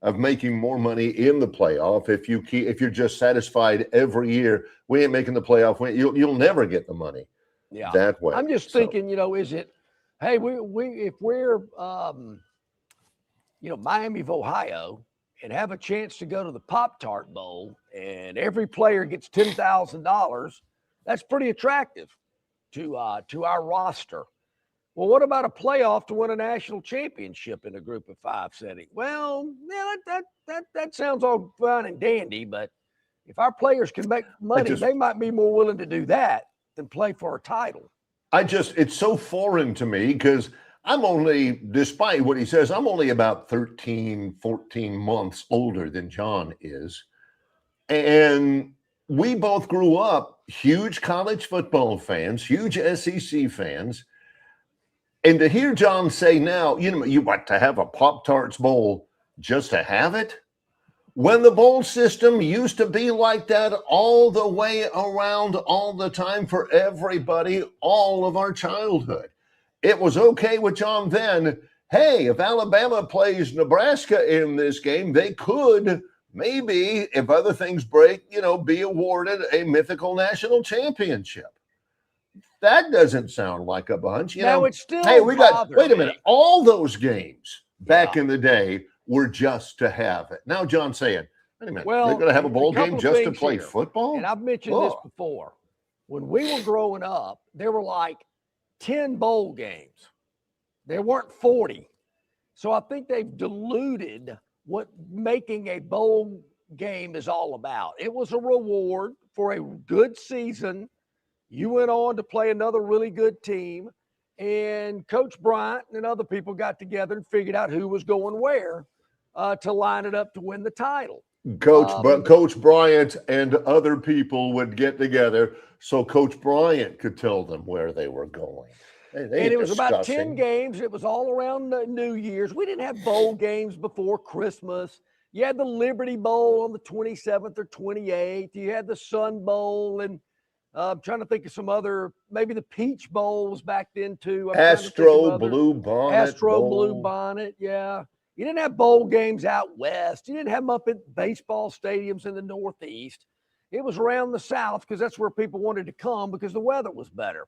of making more money in the playoff if you're just satisfied every year. We ain't making the playoff. You'll never get the money. Yeah, that way. I'm just thinking, is it? Hey, if we're Miami of Ohio and have a chance to go to the Pop-Tart Bowl and every player gets $10,000, that's pretty attractive to our roster. Well, what about a playoff to win a national championship in a Group of 5 setting? Well, yeah, that sounds all fine and dandy, but if our players can make money, they might be more willing to do that than play for a title. It's so foreign to me because despite what he says, I'm only about 13, 14 months older than John is. And we both grew up huge college football fans, huge SEC fans. And to hear John say now, you want to have a Pop-Tarts Bowl just to have it? When the bowl system used to be like that all the way around all the time for everybody, all of our childhood. It was okay with John then. Hey, if Alabama plays Nebraska in this game, they could maybe, if other things break, be awarded a mythical national championship. That doesn't sound like a bunch. You Now know, it's still hey, we got, bothered wait a me. minute. All those games back Yeah. in the day were just to have it. Now John's saying, wait a minute, Well, they're going to have a bowl couple game of just to things play here. football? And I've mentioned this Oh. before. When we were growing up, there were like 10 bowl games. There weren't 40. So I think they've diluted what making a bowl game is all about. It was a reward for a good season. You went on to play another really good team, and Coach Bryant and other people got together and figured out who was going where to line it up to win the title. Coach Bryant and other people would get together so Coach Bryant could tell them where they were going. And it was about 10 games. It was all around New Year's. We didn't have bowl games before Christmas. You had the Liberty Bowl on the 27th or 28th. You had the Sun Bowl, and I'm trying to think of some other, maybe the Peach Bowl was back then too. Astro Blue Bonnet, yeah. You didn't have bowl games out west. You didn't have them up at baseball stadiums in the Northeast. It was around the South because that's where people wanted to come because the weather was better.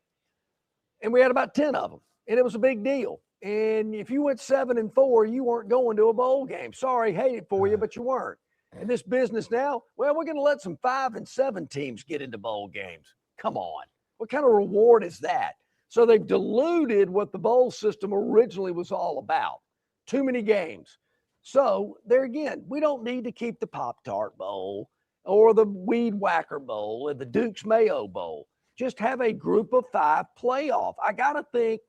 And we had about 10 of them, and it was a big deal. And if you went 7-4, you weren't going to a bowl game. Sorry, hate it for you, but you weren't. And this business now, well, we're going to let some 5 and 7 teams get into bowl games. Come on. What kind of reward is that? So they've diluted what the bowl system originally was all about. Too many games. So there again, we don't need to keep the Pop-Tart Bowl or the Weed Whacker Bowl or the Duke's Mayo Bowl. Just have a group of 5 playoff. I got to think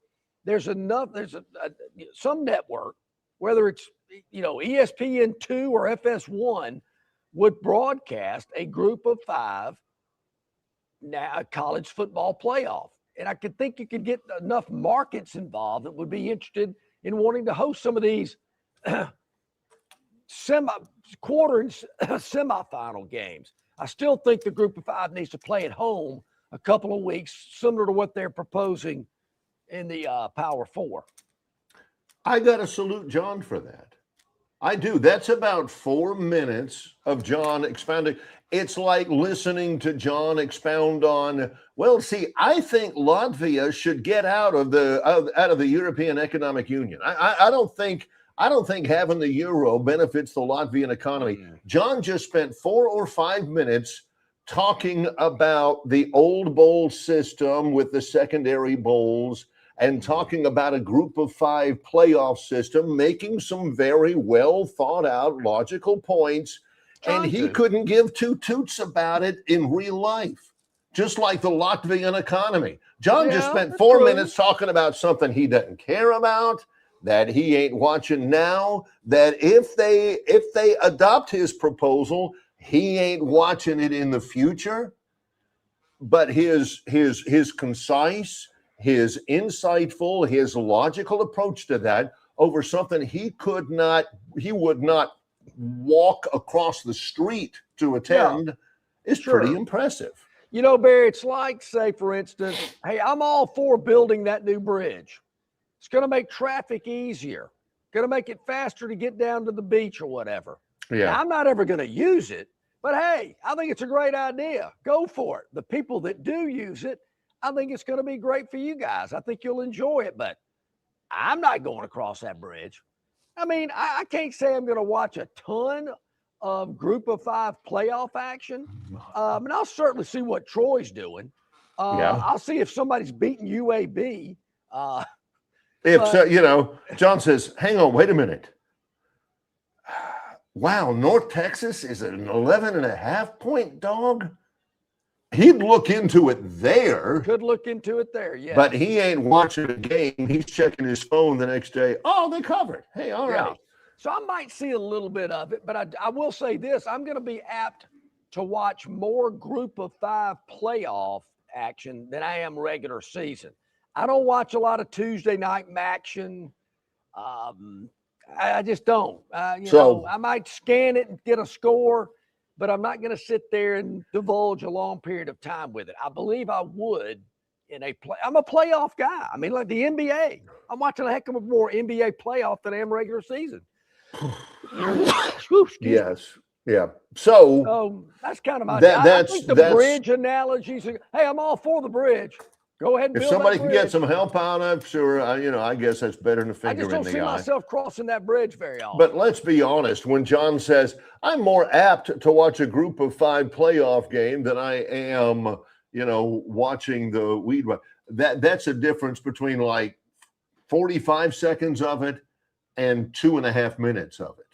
there's some network, whether it's, ESPN2 or FS1, would broadcast a group of 5 now college football playoff. And I could think you could get enough markets involved that would be interested in wanting to host some of these quarter and semifinal games. I still think the group of 5 needs to play at home a couple of weeks, similar to what they're proposing in the Power 4. I got to salute John for that. I do. That's about 4 minutes of John expounding. It's like listening to John expound on, well, see, I think Latvia should get out of the European Economic Union. I don't think having the euro benefits the Latvian economy. John just spent 4 or 5 minutes talking about the old bowl system with the secondary bowls and talking about a group of 5 playoff system, making some very well thought out logical points. And he couldn't give 2 toots about it in real life, just like the Latvian economy. John just spent 4 minutes talking about something he doesn't care about, that he ain't watching now, that if they adopt his proposal, he ain't watching it in the future. But his concise, his insightful, his logical approach to that over something he would not walk across the street to attend is pretty impressive. You know, Barry, it's like, say, for instance, hey, I'm all for building that new bridge. It's going to make traffic easier, going to make it faster to get down to the beach or whatever. Yeah. Now, I'm not ever going to use it, but hey, I think it's a great idea. Go for it. The people that do use it, I think it's going to be great for you guys. I think you'll enjoy it, but I'm not going across that bridge. I mean, I can't say I'm going to watch a ton of group of 5 playoff action. And I'll certainly see what Troy's doing. I'll see if somebody's beating UAB. John says, hang on, wait a minute. Wow, North Texas is an 11.5-point dog. He'd look into it there. Could look into it there, yeah. But he ain't watching a game. He's checking his phone the next day. Oh, they covered. Hey, all right. So I might see a little bit of it, but I will say this. I'm going to be apt to watch more group of 5 playoff action than I am regular season. I don't watch a lot of Tuesday night action. I just don't. I might scan it and get a score, but I'm not going to sit there and divulge a long period of time with it. I believe I would in a play. I'm a playoff guy. I mean, like the NBA. I'm watching a heck of a more NBA playoff than I am regular season. Yes. Yeah. So that's kind of my. I think the bridge analogies. Hey, I'm all for the bridge. Go ahead and If build somebody that can get bridge. some help on it, sure, I guess that's better than a I finger just in don't the see eye. myself crossing that bridge very often. But let's be honest, when John says, I'm more apt to watch a group of 5 playoff game than I am, watching the weed. That's a difference between like 45 seconds of it and 2.5 minutes of it.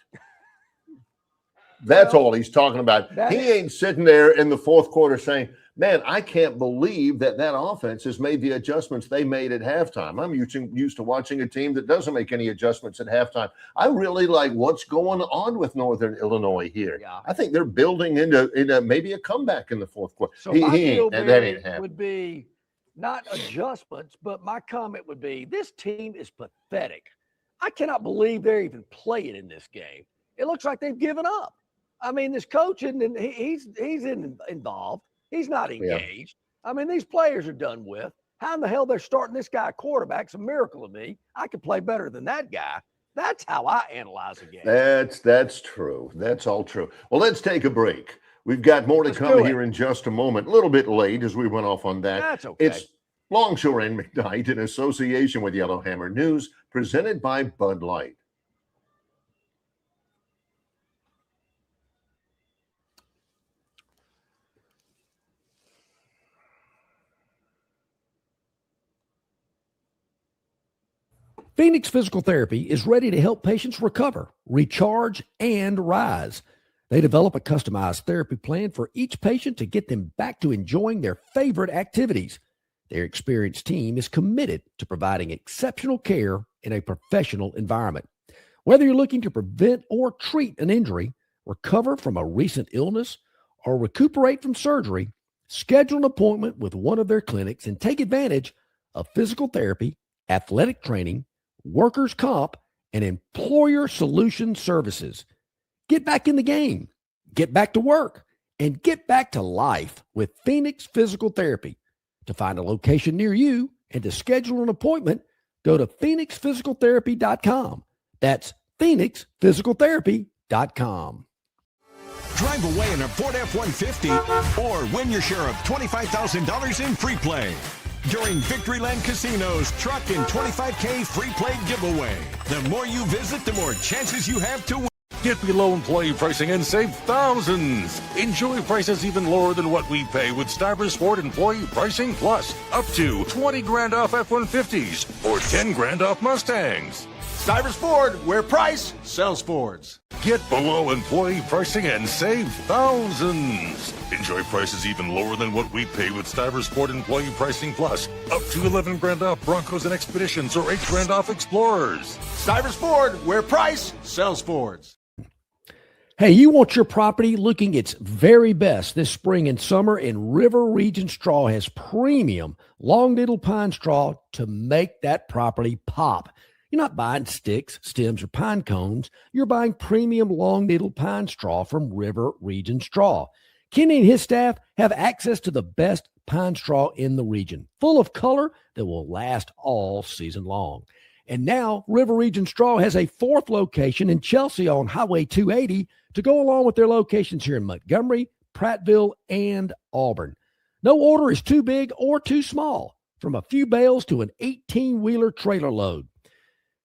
That's all he's talking about. He ain't sitting there in the fourth quarter saying, man, I can't believe that offense has made the adjustments they made at halftime. I'm used to watching a team that doesn't make any adjustments at halftime. I really like what's going on with Northern Illinois here. Yeah. I think they're building into maybe a comeback in the fourth quarter. So my deal that would be not adjustments, but my comment would be this team is pathetic. I cannot believe they're even playing in this game. It looks like they've given up. I mean, this coach, and he's involved. He's not engaged. Yeah. I mean, these players are done with. How in the hell they're starting this guy quarterback's a miracle to me. I could play better than that guy. That's how I analyze a game. That's true. That's all true. Well, let's take a break. We've got more to come here in just a moment. A little bit late as we went off on that. That's okay. It's Longshore and McKnight in association with Yellowhammer News, presented by Bud Light. Phoenix Physical Therapy is ready to help patients recover, recharge, and rise. They develop a customized therapy plan for each patient to get them back to enjoying their favorite activities. Their experienced team is committed to providing exceptional care in a professional environment. Whether you're looking to prevent or treat an injury, recover from a recent illness, or recuperate from surgery, schedule an appointment with one of their clinics and take advantage of physical therapy, athletic training, workers' comp, and employer solution services. Get back in the game, get back to work, and get back to life with Phoenix Physical Therapy. To find a location near you and to schedule an appointment, go to phoenixphysicaltherapy.com. That's phoenixphysicaltherapy.com. Drive away in a Ford F-150 or win your share of $25,000 in free play during Victoryland Casino's Truck and $25K free play giveaway. The more you visit, the more chances you have to win. Get below employee pricing and save thousands. Enjoy prices even lower than what we pay with Stivers Ford Employee Pricing Plus. Up to 20 grand off F-150s or 10 grand off Mustangs. Stivers Ford, where price sells Fords. Get below employee pricing and save thousands. Enjoy prices even lower than what we pay with Stivers Ford Employee Pricing Plus. Up to 11 grand off Broncos and Expeditions or 8 grand off Explorers. Stivers Ford, where price sells Fords. Hey, you want your property looking its very best this spring and summer, and River Region Straw has premium long needle pine straw to make that property pop. You're not buying sticks, stems, or pine cones. You're buying premium long needle pine straw from River Region Straw. Kenny and his staff have access to the best pine straw in the region, full of color that will last all season long. And now River Region Straw has a 4th location in Chelsea on Highway 280 to go along with their locations here in Montgomery, Prattville, and Auburn. No order is too big or too small, from a few bales to an 18-wheeler trailer load.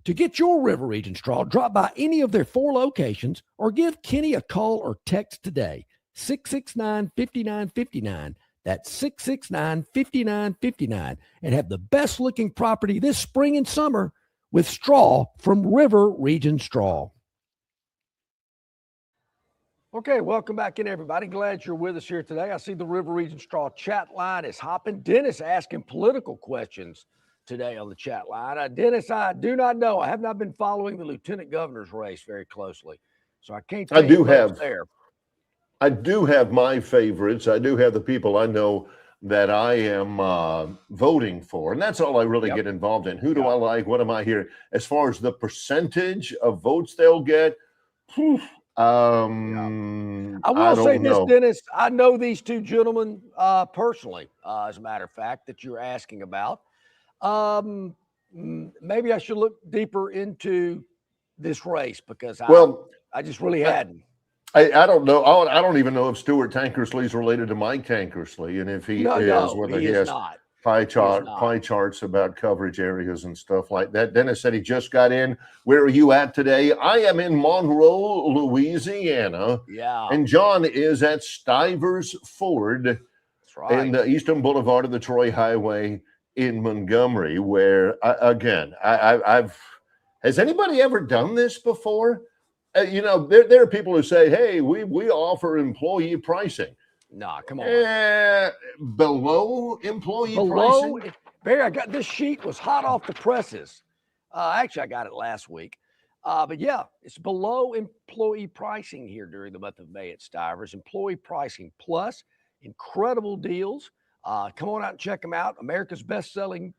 To get your River Region Straw, drop by any of their 4 locations or give Kenny a call or text today, 669-5959. That's 669-5959, and have the best-looking property this spring and summer with straw from River Region Straw. Okay, welcome back in, everybody. Glad you're with us here today. I see the River Region Straw chat line is hopping. Dennis asking political questions today on the chat line. Dennis, I do not know. I have not been following the lieutenant governor's race very closely, so I can't tell you what's there. I do have my favorites. I do have the people I know that I am voting for, and that's all I really get involved in. Who do I like? What am I hearing? As far as the percentage of votes they'll get, I will say this, Dennis. I know these 2 gentlemen personally, as a matter of fact, that you're asking about. Maybe I should look deeper into this race because I just really hadn't. I don't know. I don't even know if Stuart Tankersley's related to Mike Tankersley, and if he is, whether he is not. pie He is not. charts about coverage areas and stuff like that. Dennis said he just got in. Where are you at today? I am in Monroe, Louisiana. Yeah, And John is at Stivers Ford that's right. in the Eastern Boulevard of the Troy Highway in Montgomery, where, I've has anybody ever done this before? There are people who say, hey, we offer employee pricing. Nah, come on. Below employee Below, pricing? Barry, I got this sheet was hot off the presses. Actually, I got it last week. But yeah, it's below employee pricing here during the month of May at Stivers. Employee pricing plus incredible deals. Come on out and check them out. America's best-selling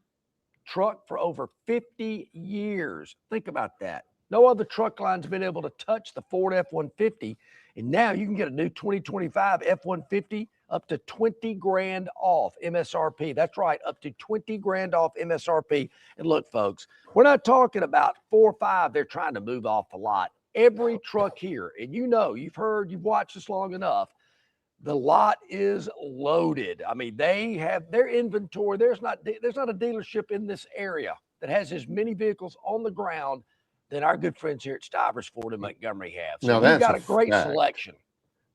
truck for over 50 years. Think about that. No other truck line's been able to touch the Ford F-150. And now you can get a new 2025 F-150 up to 20 grand off MSRP. That's right, up to 20 grand off MSRP. And look, folks, we're not talking about 4 or 5 they're trying to move off the lot. Every truck here, and you've heard, you've watched this long enough, the lot is loaded. I mean, they have their inventory. There's not a dealership in this area that has as many vehicles on the ground than our good friends here at Stivers Ford in Montgomery have. So Now, you've got a great fact. selection.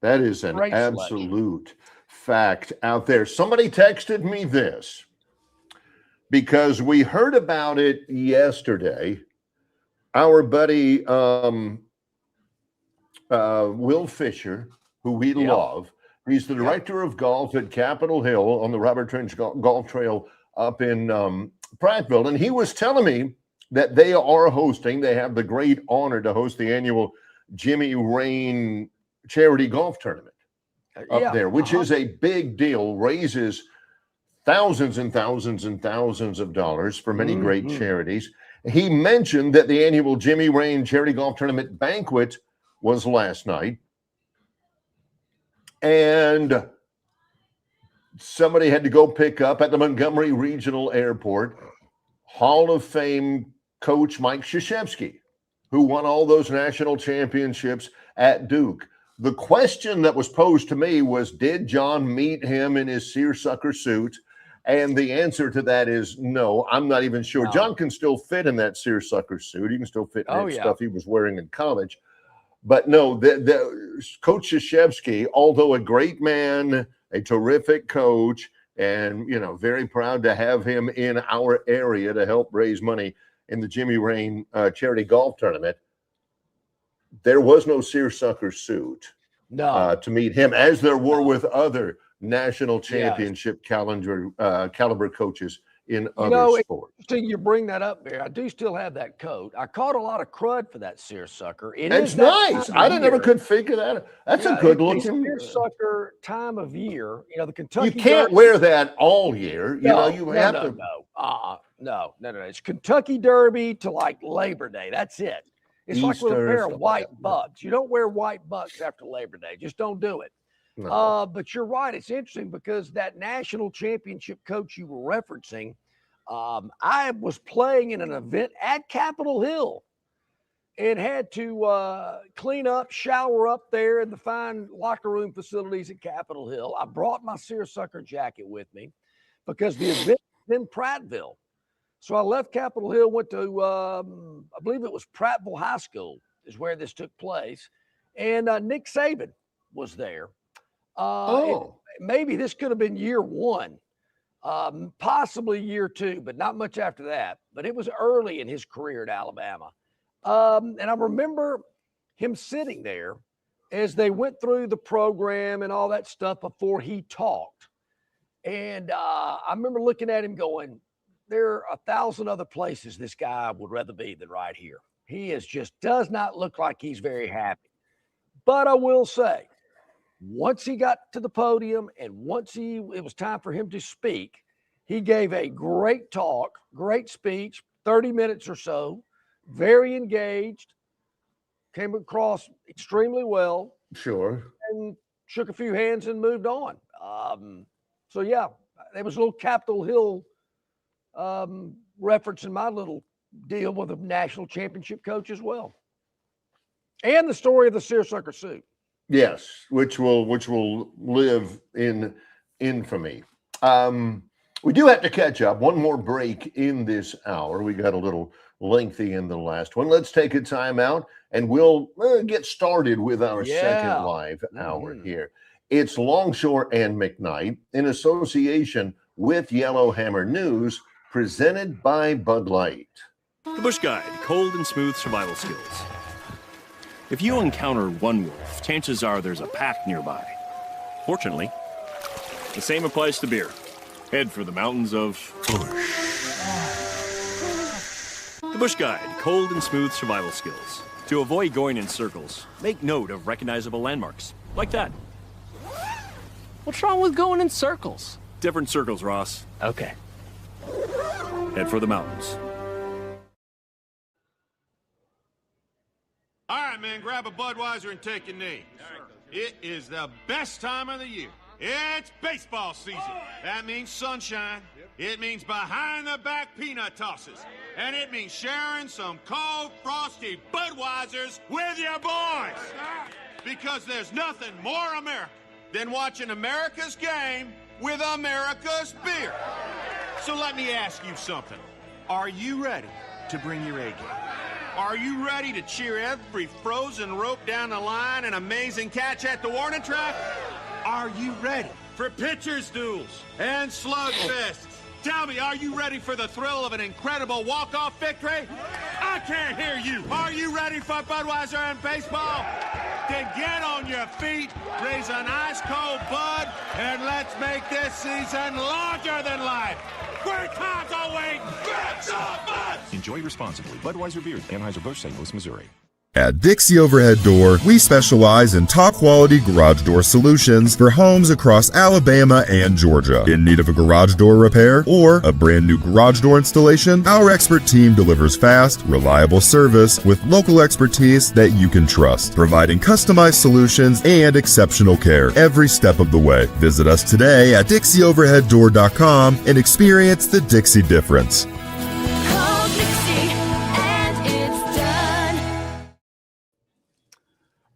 That is an Great absolute fact out there. Somebody texted me this because we heard about it yesterday. Our buddy Will Fisher, who we love, he's the director of golf at Capitol Hill on the Robert Trench Golf Trail up in Prattville. And he was telling me that they have the great honor to host the annual Jimmy Rain charity golf tournament up there, which is a big deal, raises thousands and thousands and thousands of dollars for many great charities. He mentioned that the annual Jimmy Rain charity golf tournament banquet was last night. And somebody had to go pick up at the Montgomery Regional Airport Hall of Fame coach Mike Krzyzewski, who won all those national championships at Duke. The question that was posed to me was, did John meet him in his seersucker suit? And the answer to that is no. I'm not even sure. No. John can still fit in that seersucker suit. He can still fit in stuff he was wearing in college. But no, the Coach Krzyzewski, although a great man, a terrific coach, and, very proud to have him in our area to help raise money in the Jimmy Rain charity golf tournament, there was no seersucker suit to meet him, as there were with other national championship caliber coaches in other sports. Interesting you bring that up, Bear. I do still have that coat. I caught a lot of crud for that seersucker. It's nice. I never could figure that out. That's a good looking seersucker time of year. The Kentucky. You can't wear that all year. No, you have to. No. It's Kentucky Derby to like Labor Day. That's it. It's Easter, like with a pair of white bucks. You don't wear white bucks after Labor Day. Just don't do it. No. But you're right. It's interesting because that national championship coach you were referencing, I was playing in an event at Capitol Hill and had to clean up, shower up there in the fine locker room facilities at Capitol Hill. I brought my seersucker jacket with me because the event was in Prattville. So I left Capitol Hill, went to, I believe it was Prattville High School is where this took place. And Nick Saban was there. Maybe this could have been year 1, possibly year 2, but not much after that. But it was early in his career at Alabama. And I remember him sitting there as they went through the program and all that stuff before he talked. And I remember looking at him going, there are 1,000 other places this guy would rather be than right here. He does not look like he's very happy. But I will say, once he got to the podium and it was time for him to speak, he gave a great talk, great speech, 30 minutes or so, very engaged, came across extremely well. Sure. And shook a few hands and moved on. So, yeah, there was a little Capitol Hill reference in my little deal with a national championship coach as well. And the story of the seersucker suit. Yes, which will live in infamy. We do have to catch up. One more break in this hour. We got a little lengthy in the last one. Let's take a time out, and we'll get started with our second live hour here. It's Longshore and McKnight in association with Yellowhammer News, presented by Bud Light. The Bush Guide, cold and smooth survival skills. If you encounter one wolf, chances are there's a pack nearby. Fortunately, the same applies to beer. Head for the mountains of Bush. The Bush Guide, cold and smooth survival skills. To avoid going in circles, make note of recognizable landmarks, like that. What's wrong with going in circles? Different circles, Ross. Okay. Head for the mountains. All right, man, grab a Budweiser and take a knee. It is the best time of the year. It's baseball season. That means sunshine. It means behind-the-back peanut tosses. And it means sharing some cold, frosty Budweisers with your boys. Because there's nothing more American than watching America's game with America's beer. So let me ask you something. Are you ready to bring your A game? Are you ready to cheer every frozen rope down the line and amazing catch at the warning track? Are you ready for pitcher's duels and slugfests? Tell me, are you ready for the thrill of an incredible walk-off victory? I can't hear you. Are you ready for Budweiser and baseball? Then get on your feet, raise an ice-cold Bud, and let's make this season larger than life. Great times are waiting. Get some Bud! Enjoy responsibly. Budweiser Beer, Anheuser-Busch, St. Louis, Missouri. At Dixie Overhead Door, we specialize in top-quality garage door solutions for homes across Alabama and Georgia. In need of a garage door repair or a brand new garage door installation, our expert team delivers fast, reliable service with local expertise that you can trust, providing customized solutions and exceptional care every step of the way. Visit us today at DixieOverheadDoor.com and experience the Dixie difference.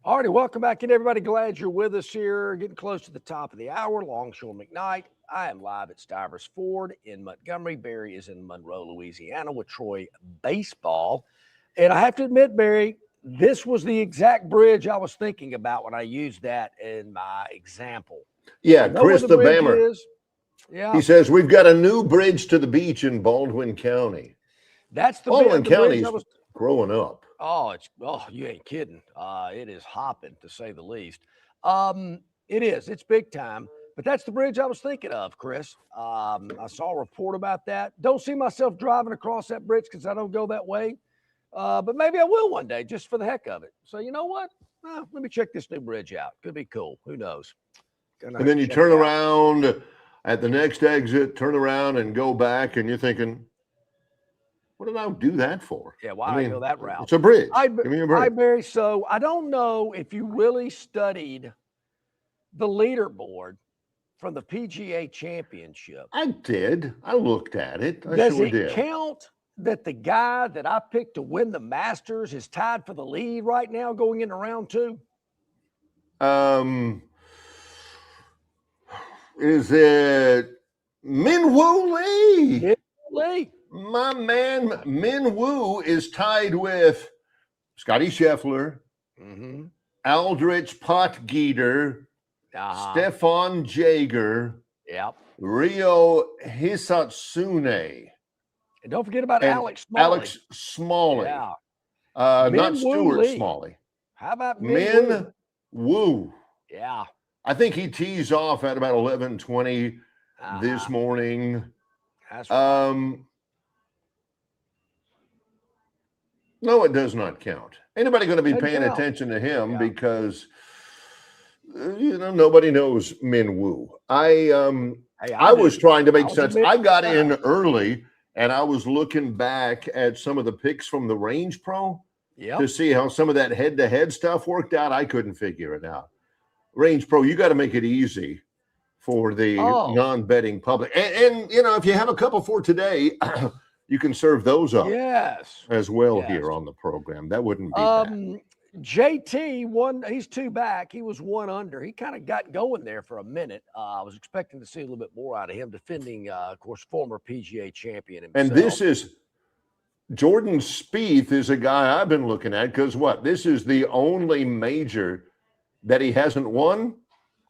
All righty, welcome back in, everybody. Glad you're with us here. Getting close to the top of the hour. Longshore McKnight. I am live at Stivers Ford in Montgomery. Barry is in Monroe, Louisiana with Troy baseball. And I have to admit, Barry, this was the exact bridge I was thinking about when I used that in my example. Yeah, Chris the Bammer. Yeah. He says, we've got a new bridge to the beach in Baldwin County. That's the Baldwin County's was growing up. Oh, you ain't kidding. It is hopping, to say the least. It is. It's big time. But that's the bridge I was thinking of, Chris. I saw a report about that. Don't see myself driving across that bridge because I don't go that way. But maybe I will one day just for the heck of it. So you know what? Let me check this new bridge out. Could be cool. Who knows? And then you turn around at the next exit, turn around and go back, and you're thinking, what did I do that for? Yeah, why did I go that route? It's a bridge. Give me a bridge. Barry, so I don't know if you really studied the leaderboard from the PGA Championship. I did. I looked at it. Does it count that the guy that I picked to win the Masters is tied for the lead right now going into round two? Is it Min-Woo Lee? Min-Woo Lee. My man Min-Woo is tied with Scotty Scheffler, Aldrich Potgieter, Stefan Jaeger, Rio Hisatsune. And don't forget about Alex Smalley. Alex Smalley. Yeah. Not Stuart Lee. Smalley. How about Min-Woo? Yeah. I think he tees off at about 11:20 this morning. That's right. No, it does not count. Anybody going to be paying attention to him because nobody knows Min-Woo. I was trying to make sense. I got in early and I was looking back at some of the picks from the Range Pro to see how some of that head-to-head stuff worked out. I couldn't figure it out. Range Pro, you got to make it easy for the non-betting public. And if you have a couple for today, you can serve those up as well here on the program. That wouldn't be bad. JT won. He's 2 back. He was 1 under. He kind of got going there for a minute. I was expecting to see a little bit more out of him, defending, of course, former PGA champion himself. And this is Jordan Spieth is a guy I've been looking at because this is the only major that he hasn't won.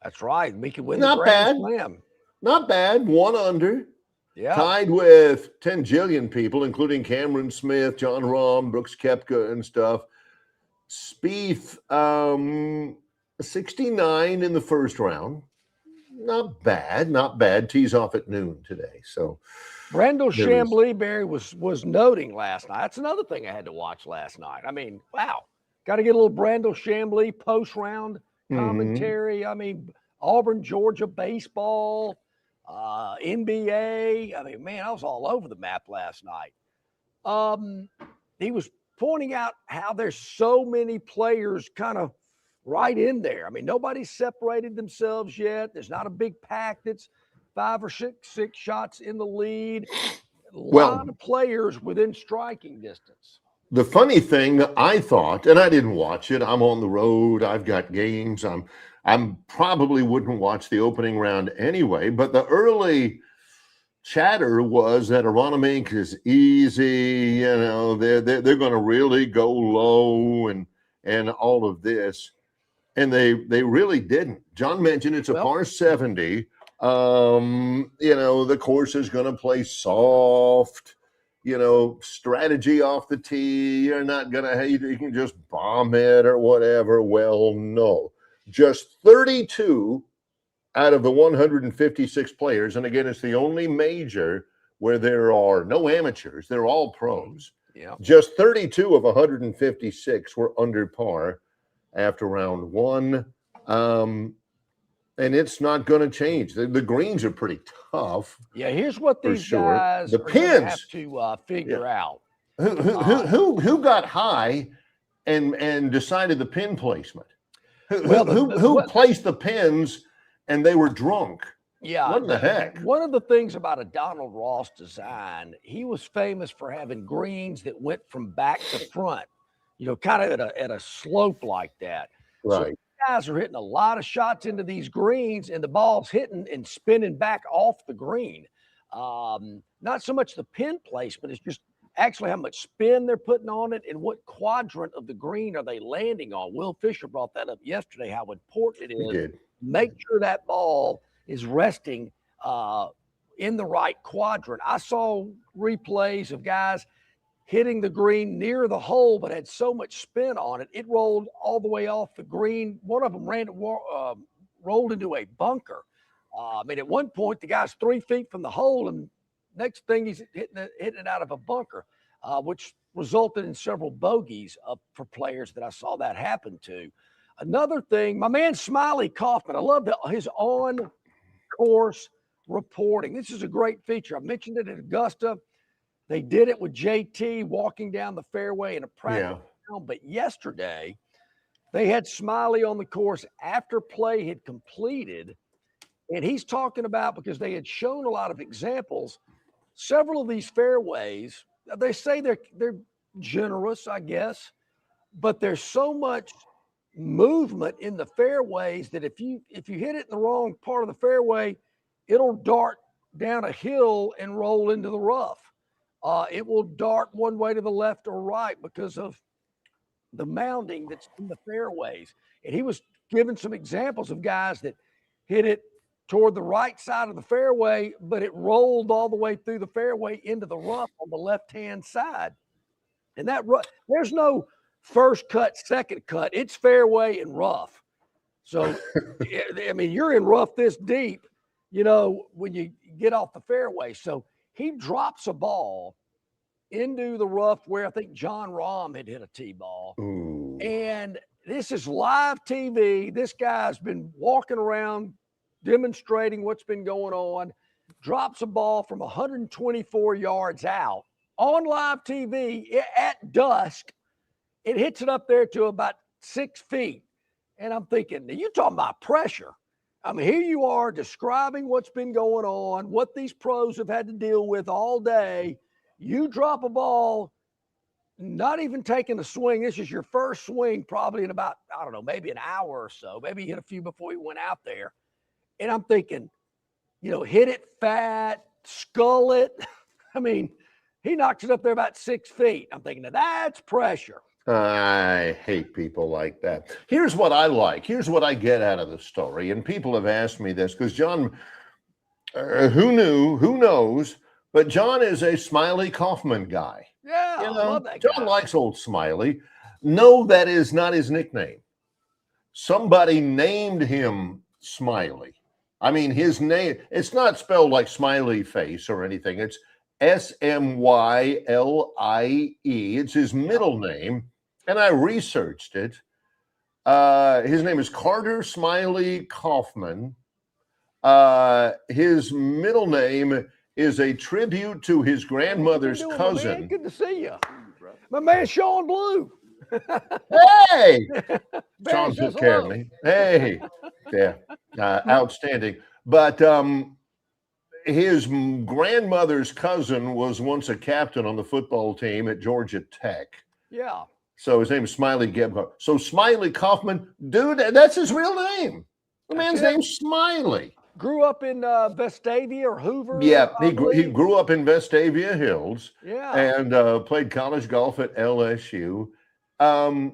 That's right. We could win Not the bad. Grand Slam. Not bad. 1 under. Yeah. Tied with 10 jillion people, including Cameron Smith, John Rahm, Brooks Koepka, and stuff. Spieth, 69 in the first round. Not bad. Tees off at noon today. So Brandel Chambly, Barry, was noting last night. That's another thing I had to watch last night. I mean, wow. Got to get a little Brandel Chambly post-round commentary. I mean, Auburn, Georgia baseball, NBA. I mean, man, I was all over the map last night. He was pointing out how there's so many players kind of right in there. I mean, nobody's separated themselves yet. There's not a big pack that's 5 or 6 shots in the lead. A lot of players within striking distance. The funny thing I thought, and I didn't watch it. I'm on the road. I've got games. I'm probably wouldn't watch the opening round anyway. But the early chatter was that Aronimink is easy. You know, they're going to really go low and all of this, and they really didn't. John mentioned it's a par 70. You know, the course is going to play soft. You know, strategy off the tee. You're not going to, you can just bomb it or whatever. Well, no. Just 32 out of the 156 players. And again, it's the only major where there are no amateurs. They're all pros. Yeah. Just 32 of 156 were under par after round 1. And it's not going to change. The greens are pretty tough. Yeah, here's what these guys the are pins have to figure out. Who got high and decided the pin placement? Who placed the pins and they were drunk? Yeah. What the heck? One of the things about a Donald Ross design, he was famous for having greens that went from back to front, you know, kind of at a slope like that. Right. So guys are hitting a lot of shots into these greens and the ball's hitting and spinning back off the green. Not so much the pin placement, it's just actually how much spin they're putting on it and what quadrant of the green are they landing on. Will Fisher brought that up yesterday, how important it is to make sure that ball is resting in the right quadrant. I saw replays of guys hitting the green near the hole, but had so much spin on it, it rolled all the way off the green. One of them rolled into a bunker. I mean, at one point, the guy's 3 feet from the hole, and next thing he's hitting it out of a bunker, which resulted in several bogeys for players that I saw that happen to. Another thing, my man Smiley Kaufman, I love his on-course reporting. This is a great feature. I mentioned it at Augusta. They did it with JT walking down the fairway in a practice round, but yesterday they had Smiley on the course after play had completed, and he's talking about, because they had shown a lot of examples, several of these fairways, they say they're generous, I guess, but there's so much movement in the fairways that if you hit it in the wrong part of the fairway, it'll dart down a hill and roll into the rough. It will dart one way to the left or right because of the mounding that's in the fairways. And he was giving some examples of guys that hit it toward the right side of the fairway, but it rolled all the way through the fairway into the rough on the left-hand side. And there's no first cut, second cut. It's fairway and rough. So, I mean, you're in rough this deep, you know, when you get off the fairway. So he drops a ball into the rough where I think John Rahm had hit a tee ball. Ooh. And this is live TV. This guy's been walking around demonstrating what's been going on, drops a ball from 124 yards out on live TV at dusk. It hits it up there to about 6 feet. And I'm thinking, you talking about pressure. I mean, here you are describing what's been going on, what these pros have had to deal with all day. You drop a ball not even taking a swing. This is your first swing, probably in about, I don't know, maybe an hour or so. Maybe you hit a few before you went out there. And I'm thinking, hit it fat, skull it. I mean, he knocks it up there about 6 feet. I'm thinking, now that's pressure. I hate people like that. Here's what I like. Here's what I get out of the story. And people have asked me this because John, who knows, but John is a Smiley Kaufman guy. Yeah, I love that John guy. likes old Smiley. No, that is not his nickname. Somebody named him Smiley. I mean, his name, it's not spelled like smiley face or anything. It's Smyle. It's his middle name. And I researched it. His name is Carter Smiley Kaufman. His middle name is a tribute to his grandmother's cousin. Man? Good to see you. My man, Sean Blue. Hey! Sean says took care of hello. me. Hey! Yeah, outstanding. But his grandmother's cousin was once a captain on the football team at Georgia Tech. Yeah. So his name is Smiley Gebhardt. So Smiley Kaufman, dude, that's his real name. The man's name's Smiley. Grew up in Vestavia or Hoover. Yeah, he grew up in Vestavia Hills. Yeah. And played college golf at LSU. I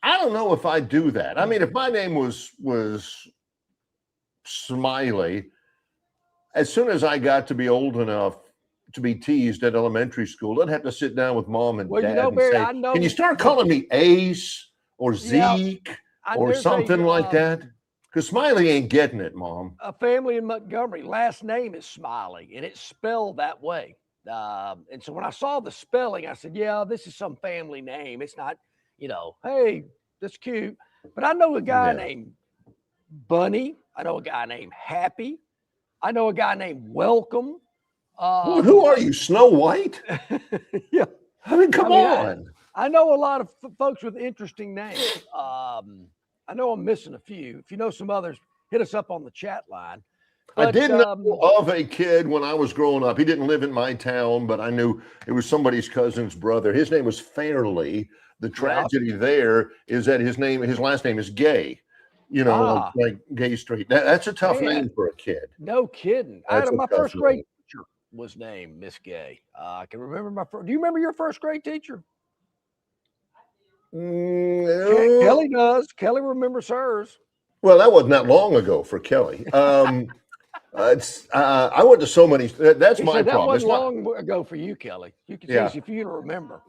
don't know if I'd do that. I mean, if my name was Smiley, as soon as I got to be old enough to be teased at elementary school, I'd have to sit down with mom and dad and Barry, say, I know, can you start calling me Ace or Zeke or something like that? Because Smiley ain't getting it, Mom. A family in Montgomery, last name is Smiley, and it's spelled that way. And so when I saw the spelling, I said, yeah, this is some family name. It's not, hey, that's cute. But I know a guy named Bunny. I know a guy named Happy. I know a guy named Welcome. Well, who are you, Snow White? Yeah. I mean, come on. I know a lot of folks with interesting names. I know I'm missing a few. If you know some others, hit us up on the chat line. But, I did know of a kid when I was growing up. He didn't live in my town, but I knew it was somebody's cousin's brother. His name was Fairley. The tragedy there is that his last name is Gay. Like Gay Street. That's a tough name for a kid. No kidding. My first grade teacher was named Miss Gay. I can remember my first. Do you remember your first grade teacher? No. Kelly does. Kelly remembers hers. Well, that wasn't that long ago for Kelly. I went to so many. That's my problem. That wasn't long ago for you, Kelly. You can see it's if you to remember.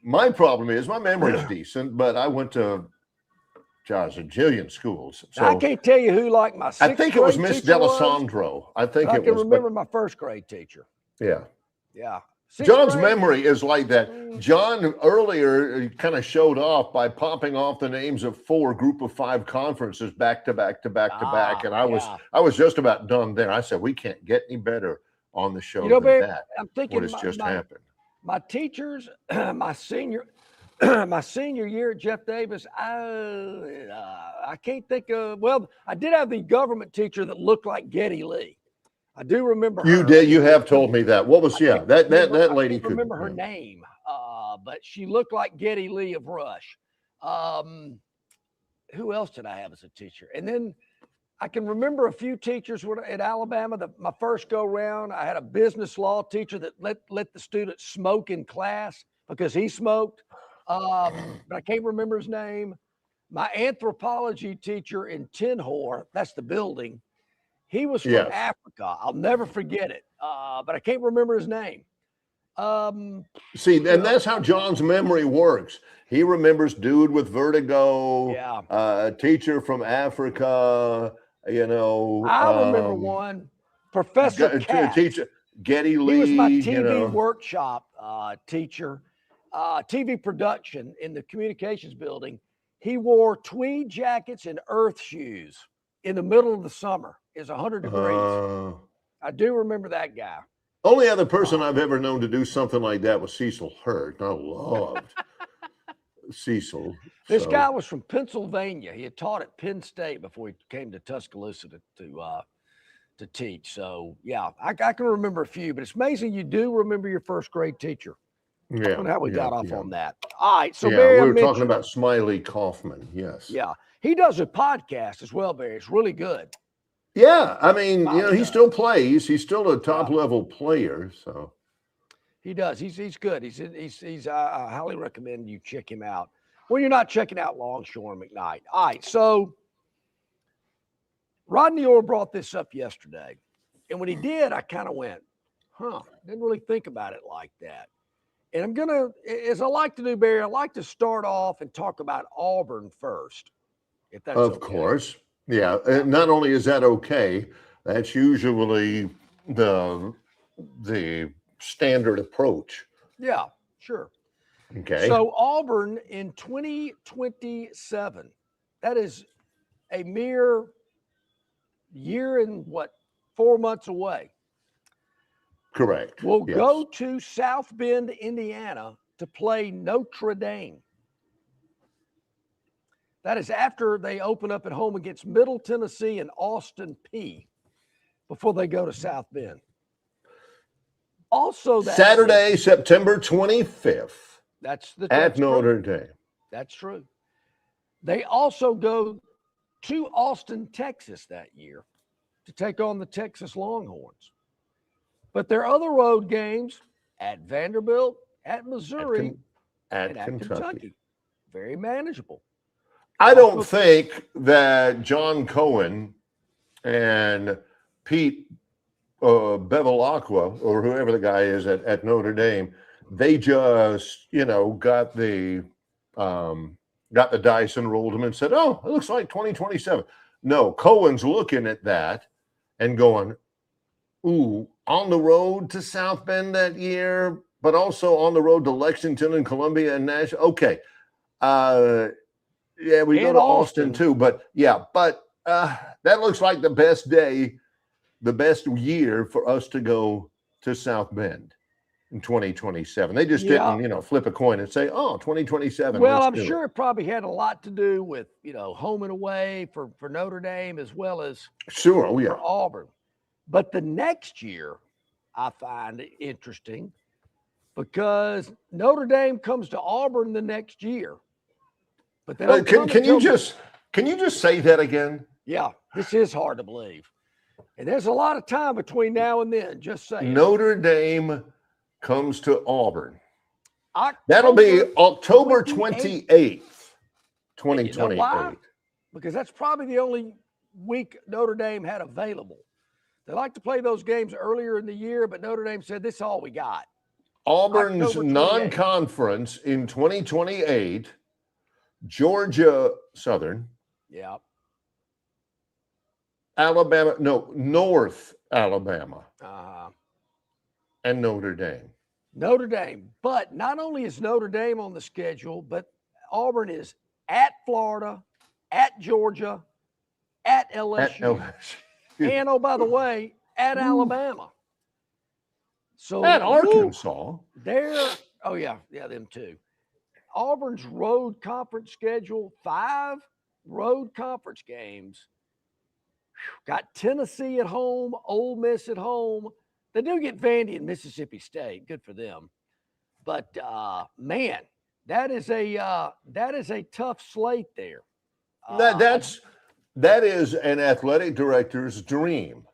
My problem is my memory's decent, but I went to a jillion schools. So I can't tell you who like my sixth I think it was Miss grade teacher D'Alessandro. I think I can remember my first grade teacher. Yeah. Yeah. John's memory is like that. John earlier kind of showed off by popping off the names of 4 group of 5 conferences back to back to back to back. And I was just about done there. I said, we can't get any better on the show than that. I'm thinking what has just happened. My teachers, my senior year at Jeff Davis, I can't think of, I did have the government teacher that looked like Geddy Lee. I do remember her. You did. You have told me that. What was, that lady I could remember her name, but she looked like Geddy Lee of Rush. Who else did I have as a teacher? And then I can remember a few teachers at Alabama. My first go round, I had a business law teacher that let the students smoke in class because he smoked. But I can't remember his name. My anthropology teacher in Tinhor, that's the building. He was from Africa. I'll never forget it. But I can't remember his name. See, and that's how John's memory works. He remembers dude with vertigo, teacher from Africa, I remember one. Professor Katz. Teacher Geddy Lee. He was my TV workshop teacher, TV production in the communications building. He wore tweed jackets and earth shoes in the middle of the summer. It's 100 degrees. I do remember that guy. Only other person I've ever known to do something like that was Cecil Hurt. I loved Cecil. This guy was from Pennsylvania. He had taught at Penn State before he came to Tuscaloosa to teach. So, yeah, I can remember a few, but it's amazing you do remember your first grade teacher. Yeah. I wonder how we got off yeah. on that. All right. So, Yeah, Barry, we I were talking mentioned- about Smiley Kaufman. Yes. Yeah. He does a podcast as well, Barry. It's really good. Yeah. I mean, Smiley he does. still plays. He's still a top level player. So He does. He's good. I highly recommend you check him out when you're not checking out Longshore McKnight. All right. So, Rodney Orr brought this up yesterday. And when he did, I kind of went, didn't really think about it like that. And I'm going to, as I like to do, Barry, I like to start off and talk about Auburn first, if that's of okay. course. Yeah. And not only is that okay, that's usually the standard approach. Yeah, sure. Okay. So Auburn in 2027, that is a mere year and 4 months away. Correct. We'll Yes. go to South Bend, Indiana to play Notre Dame. That is after they open up at home against Middle Tennessee and Austin P before they go to South Bend. Also, that Saturday, September 25th that's at true. Notre Dame. That's true. They also go to Austin, Texas that year to take on the Texas Longhorns. But their other road games at Vanderbilt, at Missouri, At and at Kentucky. Very manageable. I don't think that John Cohen and Pete Bevilacqua, or whoever the guy is at Notre Dame, they just, got the dice and rolled them and said, oh, it looks like 2027. No, Cohen's looking at that and going, ooh, on the road to South Bend that year, but also on the road to Lexington and Columbia and Nashville. Okay. Yeah, we go to Austin too, but that looks like the best day, the best year for us to go to South Bend in 2027. They just didn't, flip a coin and say, oh, 2027. Well, I'm sure it probably had a lot to do with, home and away for Notre Dame as well as for Auburn. But the next year, I find it interesting because Notre Dame comes to Auburn the next year. But they don't can you just say that again? Yeah, this is hard to believe. And there's a lot of time between now and then, just saying. Notre Dame comes to Auburn. That'll be October 28th, 2028. You know why? Because that's probably the only week Notre Dame had available. They like to play those games earlier in the year, but Notre Dame said, this is all we got. Auburn's non-conference in 2028, Georgia Southern. Yeah. North Alabama. And Notre Dame. Notre Dame. But not only is Notre Dame on the schedule, but Auburn is at Florida, at Georgia, at LSU. And, oh, by the way, at Alabama. So at Arkansas. Them too. Auburn's road conference schedule, 5 road conference games. Got Tennessee at home, Ole Miss at home. They do get Vandy and Mississippi State. Good for them. But man, that is a tough slate there. That is an athletic director's dream.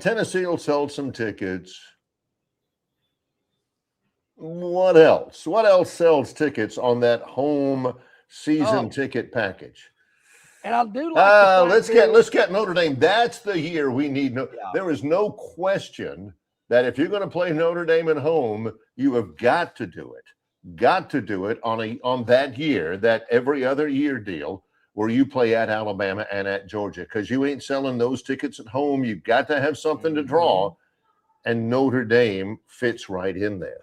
Tennessee will sell some tickets. What else? What else sells tickets on that home season ticket package? And I do like let's get Notre Dame. That's the year we need. There is no question that if you're going to play Notre Dame at home, you have got to do it. Got to do it on that year, that every other year deal where you play at Alabama and at Georgia, because you ain't selling those tickets at home. You've got to have something to draw, and Notre Dame fits right in there.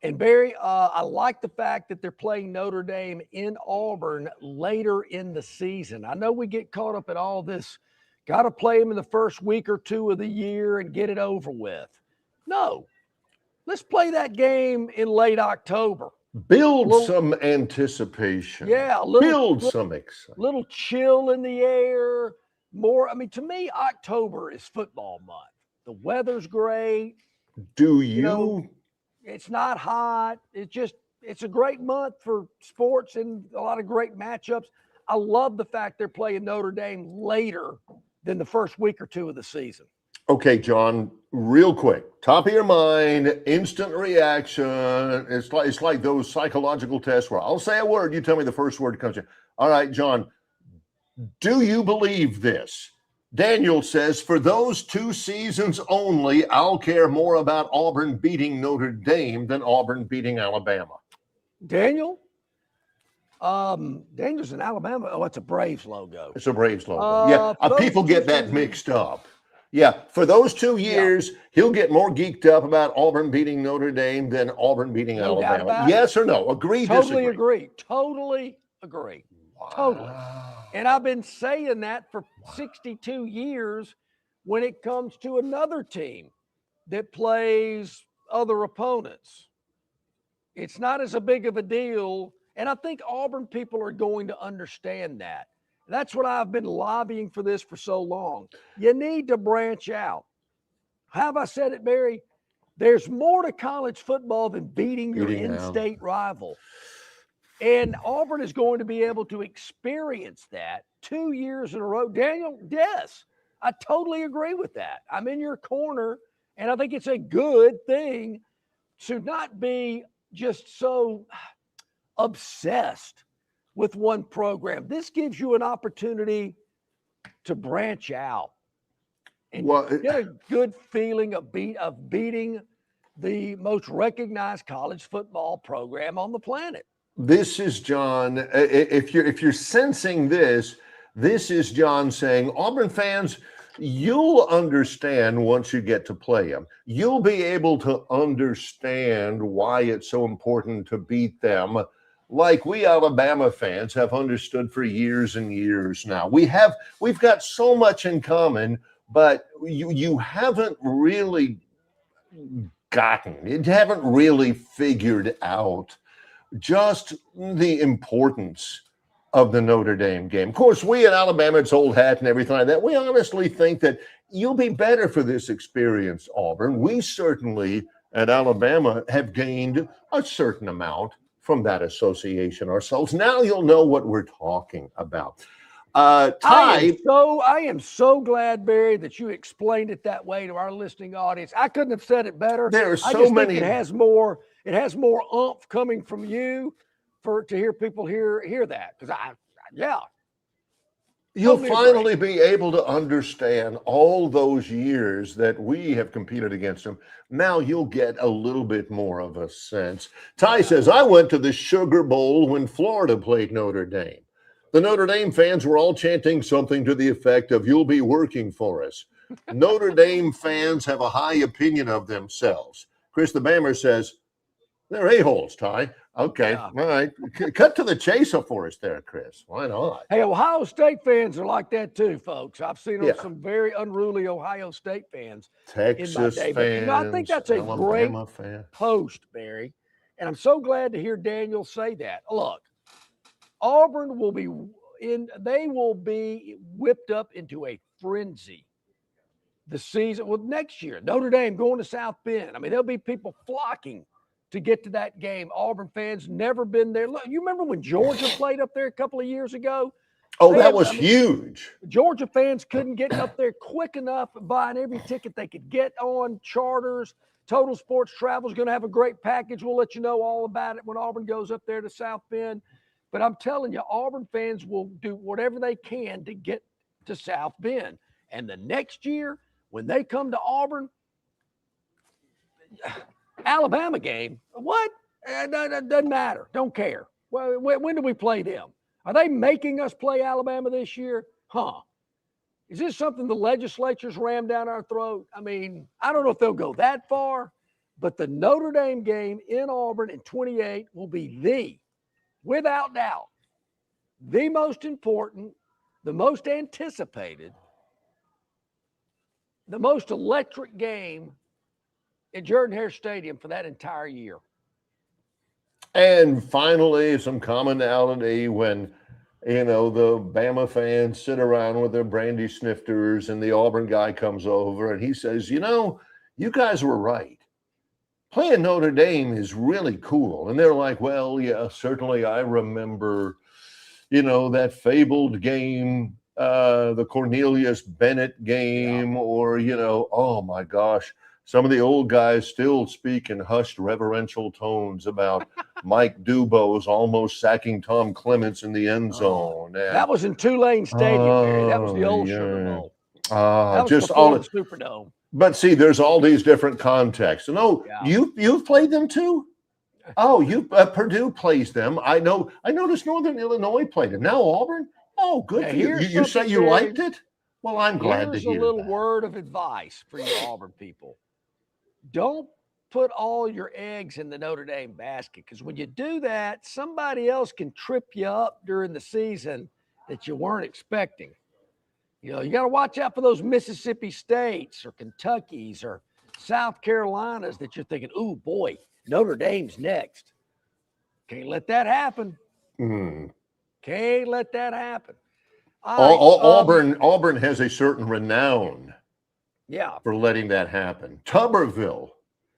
And Barry, I like the fact that they're playing Notre Dame in Auburn later in the season. I know we get caught up in all this, got to play them in the first week or two of the year and get it over with. No, let's play that game in late October. Build some anticipation. Yeah, build some excitement. Little chill in the air. more. I mean, to me, October is football month. The weather's great. Do You know, it's not hot. It's a great month for sports and a lot of great matchups. I love the fact they're playing Notre Dame later than the first week or two of the season. Okay, John, real quick, top of your mind, instant reaction. It's like those psychological tests where I'll say a word, you tell me the first word that comes in. All right, John, do you believe this? Daniel says, for those 2 seasons only, I'll care more about Auburn beating Notre Dame than Auburn beating Alabama. Daniel? Daniel's in Alabama. Oh, it's a Braves logo. It's a Braves logo. People get that mixed up. Yeah, for those 2 years, he'll get more geeked up about Auburn beating Notre Dame than Auburn beating Alabama. Yes or no? Agree, Totally disagree? agree. Totally agree. Wow. Totally. And I've been saying that for 62 years when it comes to another team that plays other opponents. It's not as a big of a deal. And I think Auburn people are going to understand that. That's what I've been lobbying for this for so long. You need to branch out. Have I said it, Barry? There's more to college football than beating your in-state rival. And Auburn is going to be able to experience that 2 years in a row. Daniel, yes, I totally agree with that. I'm in your corner, and I think it's a good thing to not be just so obsessed with one program. This gives you an opportunity to branch out and get a good feeling of beating the most recognized college football program on the planet. This is John. If you're sensing this is John saying, Auburn fans, you'll understand once you get to play them. You'll be able to understand why it's so important to beat them, like we Alabama fans have understood for years and years now. We've got so much in common, but you haven't really haven't really figured out just the importance of the Notre Dame game. Of course, we at Alabama, it's old hat and everything like that. We honestly think that you'll be better for this experience, Auburn. We certainly at Alabama have gained a certain amount from that association ourselves. Now you'll know what we're talking about. Ty, I am so glad, Barry, that you explained it that way to our listening audience. I couldn't have said it better. There are so many. Think it has more oomph coming from you to hear people hear that. Because you'll finally be able to understand all those years that we have competed against them. Now you'll get a little bit more of a sense. Ty says, I went to the Sugar Bowl when Florida played Notre Dame. The Notre Dame fans were all chanting something to the effect of, you'll be working for us. Notre Dame fans have a high opinion of themselves. Chris the Bammer says, they're a-holes, Ty. Okay, all right. Cut to the chase for us there, Chris. Why not? Hey, Ohio State fans are like that too, folks. I've seen some very unruly Ohio State fans. Texas in my day. fans, But, I think that's a Alabama great post, Barry. And I'm so glad to hear Daniel say that. Look, Auburn will be whipped up into a frenzy the season. Well, next year, Notre Dame going to South Bend. I mean, there'll be people flocking to get to that game. Auburn fans never been there. Look, you remember when Georgia played up there a couple of years ago? Oh, that was huge. Georgia fans couldn't get up there quick enough, buying every ticket they could get on charters. Total Sports Travel is going to have a great package. We'll let you know all about it when Auburn goes up there to South Bend. But I'm telling you, Auburn fans will do whatever they can to get to South Bend. And the next year, when they come to Auburn, Alabama game, what? Doesn't matter. Don't care. Well, when do we play them? Are they making us play Alabama this year? Is this something the legislature's rammed down our throat? I mean, I don't know if they'll go that far, but the Notre Dame game in Auburn in 28 will be without doubt, the most important, the most anticipated, the most electric game at Jordan-Hare Stadium for that entire year. And finally, some commonality when you know, the Bama fans sit around with their brandy snifters, and the Auburn guy comes over and he says, you know, you guys were right. Playing Notre Dame is really cool. And they're like, well, yeah, certainly I remember, you know, that fabled game, the Cornelius Bennett game, or, you know, oh my gosh, some of the old guys still speak in hushed reverential tones about Mike Dubose almost sacking Tom Clements in the end zone. That was in Tulane Stadium, Barry. That was the old Sugar Bowl. That was just before all the Superdome. But see, there's all these different contexts. And you've played them too? Oh, Purdue plays them. I noticed Northern Illinois played them. Now Auburn? Oh, good for you. You say you liked it? Well, I'm glad to hear Here's a little that. word of advice for you Auburn people. Don't put all your eggs in the Notre Dame basket, because when you do that, somebody else can trip you up during the season that you weren't expecting. You know, you got to watch out for those Mississippi States or Kentuckys or South Carolinas that you're thinking, ooh, boy, Notre Dame's next. Can't let that happen. Can't let that happen. Auburn has a certain renown for letting that happen. Tuberville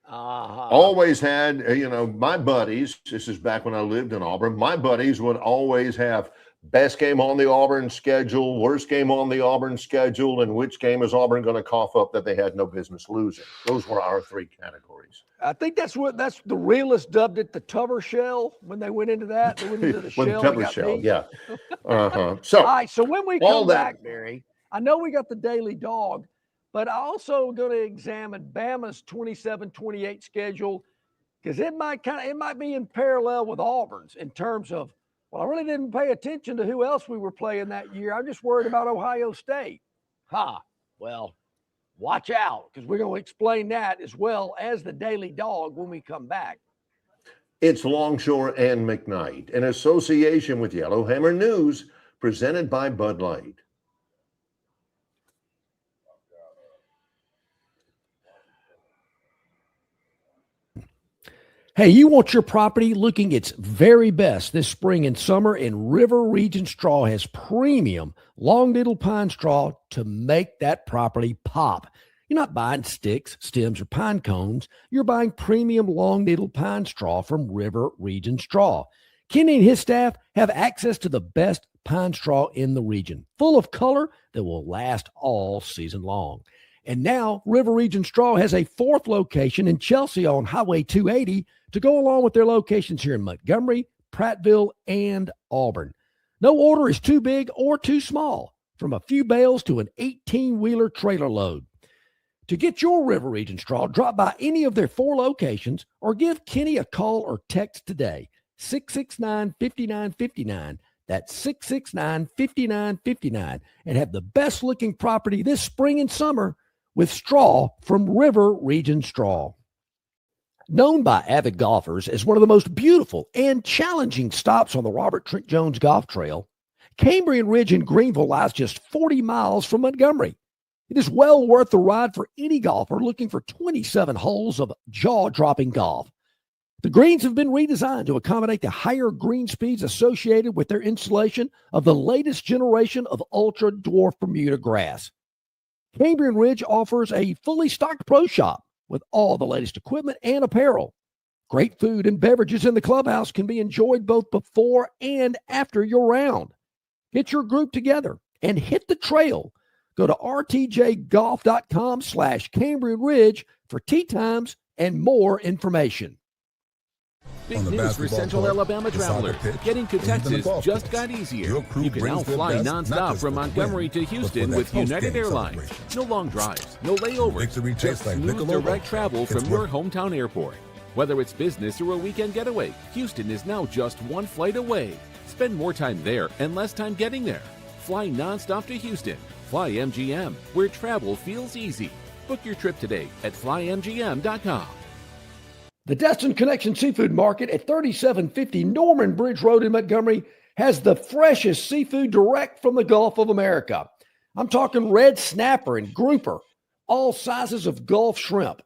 always had, you know, my buddies, this is back when I lived in Auburn, my buddies would always have best game on the Auburn schedule, worst game on the Auburn schedule, and which game is Auburn going to cough up that they had no business losing. Those were our three categories. I think that's the realists dubbed it the Tuber shell when they went into that. They went into the shell. Tuber shell, yeah. So, all right, so when we come back, Barry, I know we got the Daily Dog, but I also going to examine Bama's 27-28 schedule, because it might be in parallel with Auburn's in terms of, well, I really didn't pay attention to who else we were playing that year. I'm just worried about Ohio State. Well, watch out, because we're going to explain that as well as the Daily Dog when we come back. It's Longshore and McKnight, in association with Yellowhammer News, presented by Bud Light. Hey, you want your property looking its very best this spring and summer, and River Region Straw has premium long needle pine straw to make that property pop. You're not buying sticks, stems, or pine cones. You're buying premium long needle pine straw from River Region Straw. Kenny and his staff have access to the best pine straw in the region, full of color that will last all season long. And now River Region Straw has a fourth location in Chelsea on Highway 280 to go along with their locations here in Montgomery, Prattville, and Auburn. No order is too big or too small, from a few bales to an 18-wheeler trailer load. To get your River Region Straw, drop by any of their four locations or give Kenny a call or text today, 669-5959. That's 669-5959, and have the best-looking property this spring and summer with straw from River Region Straw. Known by avid golfers as one of the most beautiful and challenging stops on the Robert Trent Jones Golf Trail, Cambrian Ridge in Greenville lies just 40 miles from Montgomery. It is well worth the ride for any golfer looking for 27 holes of jaw-dropping golf. The greens have been redesigned to accommodate the higher green speeds associated with their installation of the latest generation of ultra-dwarf Bermuda grass. Cambrian Ridge offers a fully stocked pro shop with all the latest equipment and apparel. Great food and beverages in the clubhouse can be enjoyed both before and after your round. Get your group together and hit the trail. Go to rtjgolf.com/Cambrian Ridge for tee times and more information. Big news for Central Alabama travelers. Getting to Texas just got easier. You can now fly nonstop from Montgomery to Houston with United Airlines. No long drives, no layovers, just smooth direct travel from your hometown airport. Whether it's business or a weekend getaway, Houston is now just one flight away. Spend more time there and less time getting there. Fly nonstop to Houston. Fly MGM, where travel feels easy. Book your trip today at flymgm.com. The Destin Connection Seafood Market at 3750 Norman Bridge Road in Montgomery has the freshest seafood direct from the Gulf of America. I'm talking red snapper and grouper, all sizes of Gulf shrimp,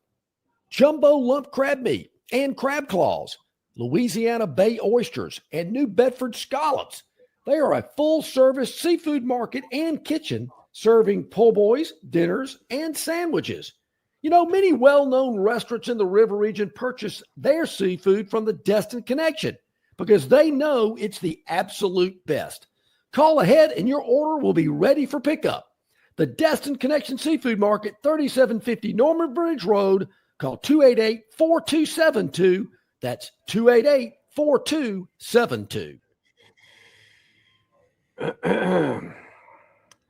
jumbo lump crab meat and crab claws, Louisiana Bay oysters, and New Bedford scallops. They are a full-service seafood market and kitchen serving po' boys, dinners, and sandwiches. You know, many well-known restaurants in the river region purchase their seafood from the Destin Connection because they know it's the absolute best. Call ahead and your order will be ready for pickup. The Destin Connection Seafood Market, 3750 Norman Bridge Road. Call 288-4272. That's 288-4272.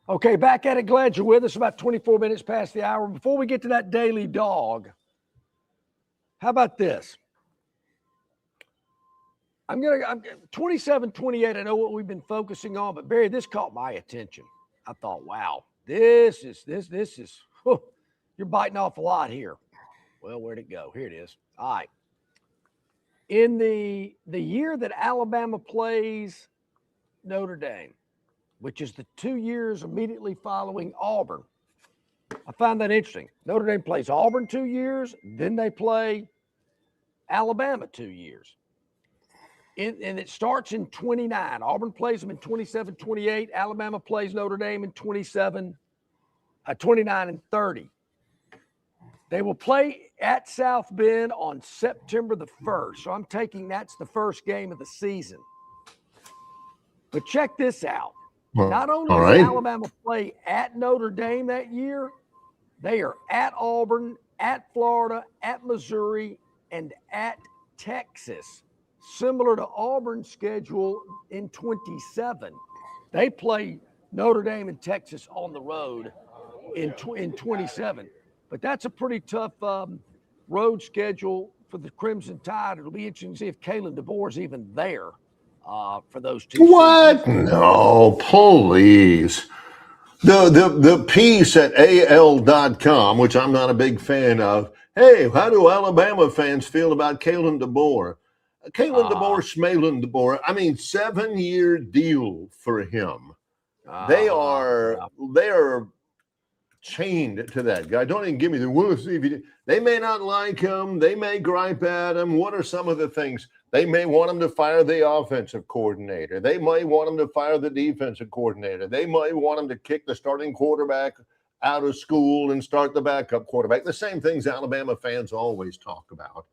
Okay, back at it. Glad you're with us. About 24 minutes past the hour. Before we get to that daily dog, how about this? I'm 27-28. I know what we've been focusing on, but Barry, this caught my attention. I thought, wow, this is, you're biting off a lot here. Well, where'd it go? Here it is. All right. In the year that Alabama plays Notre Dame, which is the 2 years immediately following Auburn, I find that interesting. Notre Dame plays Auburn 2 years, then they play Alabama 2 years. And it starts in 29. Auburn plays them in 27-28. Alabama plays Notre Dame in 29 and 30. They will play at South Bend on September the 1st. So I'm taking that's the first game of the season. But check this out. Not only does Alabama play at Notre Dame that year, they are at Auburn, at Florida, at Missouri, and at Texas. Similar to Auburn's schedule in 27. They play Notre Dame and Texas on the road in 27. But that's a pretty tough road schedule for the Crimson Tide. It'll be interesting to see if Kalen DeBoer is even there for those two. What? No, please. The piece at AL.com, which I'm not a big fan of. Hey, how do Alabama fans feel about Kalen DeBoer? Kalen DeBoer, Schmalen DeBoer. I mean, 7-year deal for him. They are chained to that guy. Don't even give me the we'll see if you. They may not like him. They may gripe at him. What are some of the things? They may want him to fire the offensive coordinator. They might want him to fire the defensive coordinator. They might want him to kick the starting quarterback out of school and start the backup quarterback. The same things Alabama fans always talk about.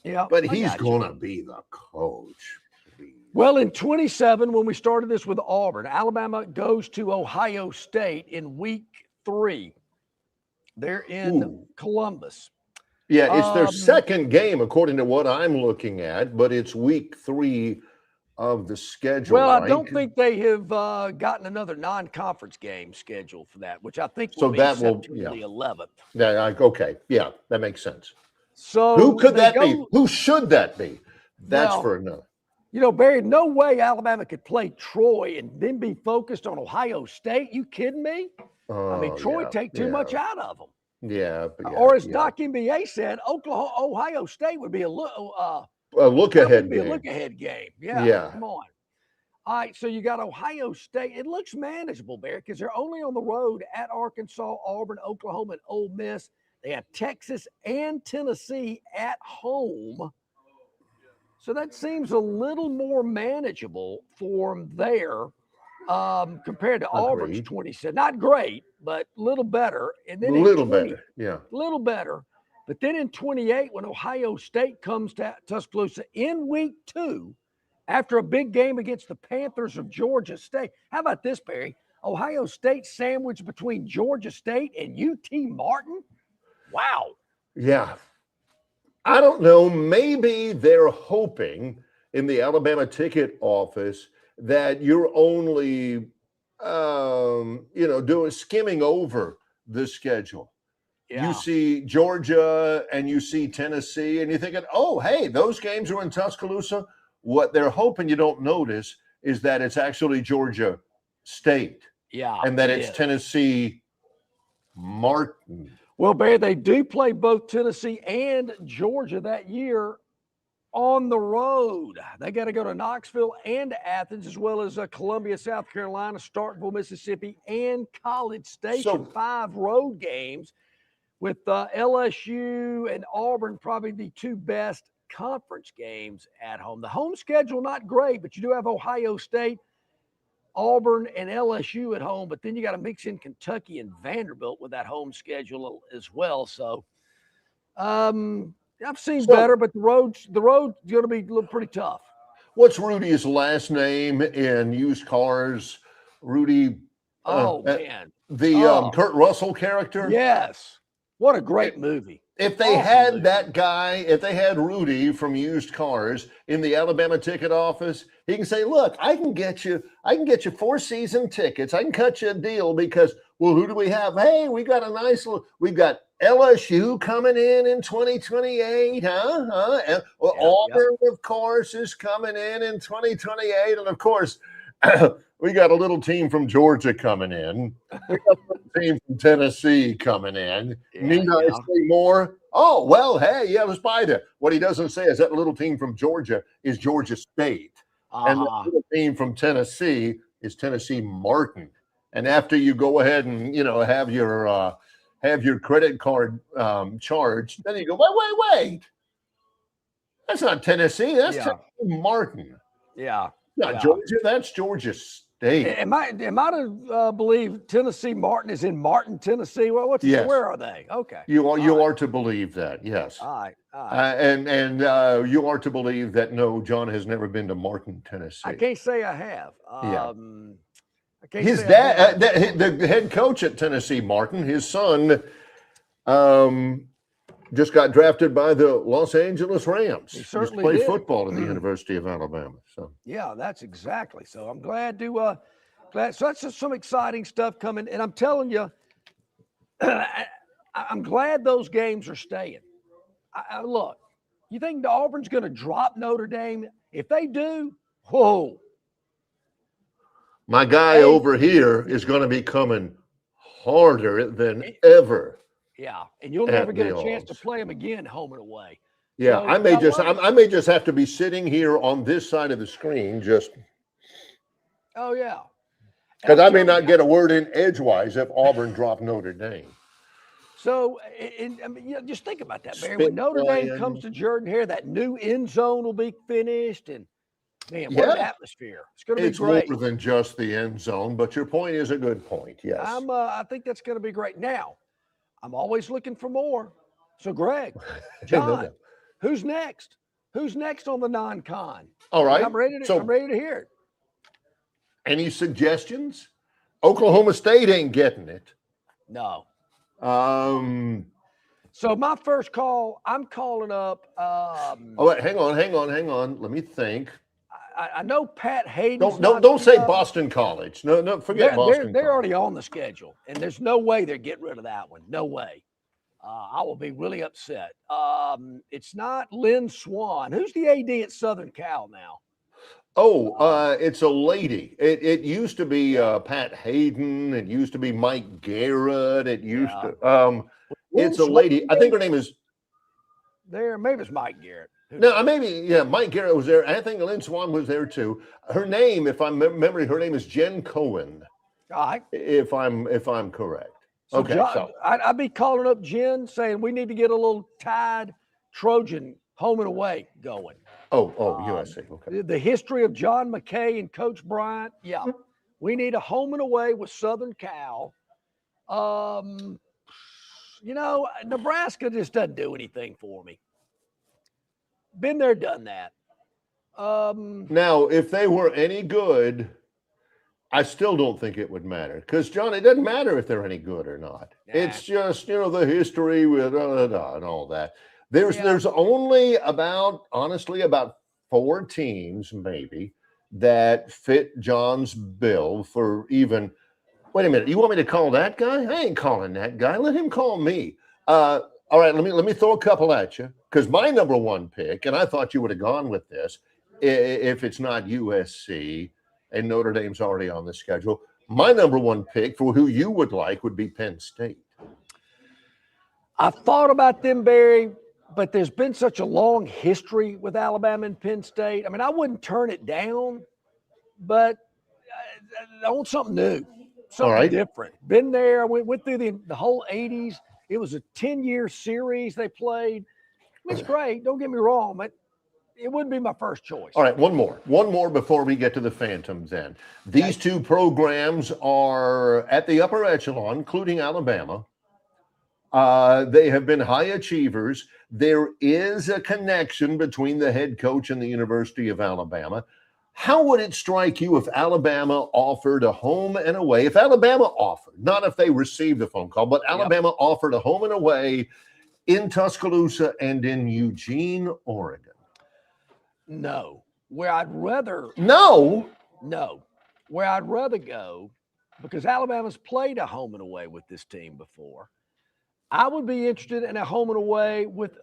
Yeah, but he's going to be the coach. Well, in 27, when we started this with Auburn, Alabama goes to Ohio State in week 3. They're in Columbus. Yeah, it's their second game, according to what I'm looking at, but it's week 3 of the schedule. Well, right? I don't think they have gotten another non-conference game scheduled for that, which I think will be September the 11th. Yeah, okay. Yeah, that makes sense. So who could that be? Who should that be? That's for another. You know, Barry, no way Alabama could play Troy and then be focused on Ohio State. You kidding me? I mean, Troy take too much out of them. Yeah. Or as Doc MBA said, Ohio State would be a look-ahead game. A look-ahead game. Yeah. Come on. All right, so you got Ohio State. It looks manageable, Barry, because they're only on the road at Arkansas, Auburn, Oklahoma, and Ole Miss. They have Texas and Tennessee at home. So that seems a little more manageable for them there compared to Auburn's 27. Not great, but a little better. And then better, yeah. A little better. But then in 28, when Ohio State comes to Tuscaloosa in week 2, after a big game against the Panthers of Georgia State. How about this, Barry? Ohio State sandwiched between Georgia State and UT Martin? Wow. Yeah. I don't know. Maybe they're hoping in the Alabama ticket office that you're only, skimming over the schedule. Yeah. You see Georgia and you see Tennessee and you're thinking, oh, hey, those games are in Tuscaloosa. What they're hoping you don't notice is that it's actually Georgia State. Yeah. And that it's Tennessee Martin. Well, Barry, they do play both Tennessee and Georgia that year on the road. They got to go to Knoxville and Athens, as well as Columbia, South Carolina, Starkville, Mississippi, and College Station. 5 road games with LSU and Auburn probably the 2 best conference games at home. The home schedule, not great, but you do have Ohio State Auburn and LSU at home, but then you got to mix in Kentucky and Vanderbilt with that home schedule as well. So I've seen better, but the road's going to be pretty tough. What's Rudy's last name in used cars? Rudy. Man. The Kurt Russell character? Yes. What a great movie. If they had that guy, if they had Rudy from used cars in the Alabama ticket office, he can say, look, I can get you 4 season tickets. I can cut you a deal because, well, who do we have? Hey, we got we've got LSU coming in 2028, huh? Auburn, of course, is coming in 2028. And of course, we got a little team from Georgia coming in. We got a team from Tennessee coming in. Need I say more? Oh, well, hey, yeah, let's buy that. What he doesn't say is that little team from Georgia is Georgia State. And the little team from Tennessee is Tennessee Martin. And after you go ahead and, have your credit card charged, then you go, wait. That's not Tennessee. That's Tennessee Martin. Yeah. Not Georgia. That's Georgia State. Am I to believe Tennessee Martin is in Martin, Tennessee? Well, where are they? Okay. You are to believe that. Yes. All right. And you are to believe that no, John has never been to Martin, Tennessee. I can't say I have. His dad, the head coach at Tennessee Martin, his son, just got drafted by the Los Angeles Rams. He certainly played did. Football at the University of Alabama. So yeah, that's exactly. So I'm glad to so that's just some exciting stuff coming. And I'm telling you, I'm glad those games are staying. Look, you think the Auburn's going to drop Notre Dame? If they do, whoa. My guy over here is going to be coming harder than ever. Yeah, and you'll never get a chance to play them again, home and away. Yeah, so, I may just have to be sitting here on this side of the screen, just. Oh yeah. Because I may not get a word in edgewise if Auburn dropped Notre Dame. So, just think about that, Barry. When Notre Dame comes to Jordan-Hare, that new end zone will be finished, and man, what an atmosphere! It's going to be great. It's more than just the end zone, but your point is a good point. Yes, I think that's going to be great. Now, I'm always looking for more. So, Greg, John, who's next? Who's next on the non-con? All right, I'm ready to hear it. Any suggestions? Oklahoma State ain't getting it. No. So my first call, I'm calling up. Wait, hang on. Let me think. I know Pat Hayden. Don't say Boston College. No, forget Boston. They're already on the schedule, and there's no way they're getting rid of that one. No way. I will be really upset. It's not Lynn Swan. Who's the AD at Southern Cal now? It's a lady. It used to be Pat Hayden. It used to be Mike Garrett. It used to. It's a lady. I think her name is. Maybe it's Mike Garrett. No, Mike Garrett was there. I think Lynn Swan was there too. Her name, if I'm remembering, her name is Jen Cohen. All right. If I'm correct. So John, I'd be calling up Jen saying we need to get a little Tide Trojan home and away going. USC. Okay. The history of John McKay and Coach Bryant. Yeah, we need a home and away with Southern Cal. Nebraska just doesn't do anything for me. Been there, done that. Now, if they were any good, I still don't think it would matter. Because, John, it doesn't matter if they're any good or not. Nah. It's just, the history with and all that. There's only about 4 teams, maybe, that fit John's bill for even. Wait a minute. You want me to call that guy? I ain't calling that guy. Let him call me. All right. Let me throw a couple at you, because my number one pick, and I thought you would have gone with this, if it's not USC and Notre Dame's already on the schedule. My number one pick for who you would like would be Penn State. I thought about them, Barry, but there's been such a long history with Alabama and Penn State. I mean, I wouldn't turn it down, but I want something new, something different. Been there. We went through the whole 80s. It was a 10-year series they played. It's great. Don't get me wrong, but it wouldn't be my first choice. All right, one more before we get to the Phantoms then. These two programs are at the upper echelon, including Alabama. They have been high achievers. There is a connection between the head coach and the University of Alabama. How would it strike you if Alabama offered a home and away? If Alabama offered, not if they received the phone call, but Alabama offered a home and away in Tuscaloosa and in Eugene, Oregon? No. Where I'd rather No. Where I'd rather go, because Alabama's played a home and away with this team before. I would be interested in a home and away with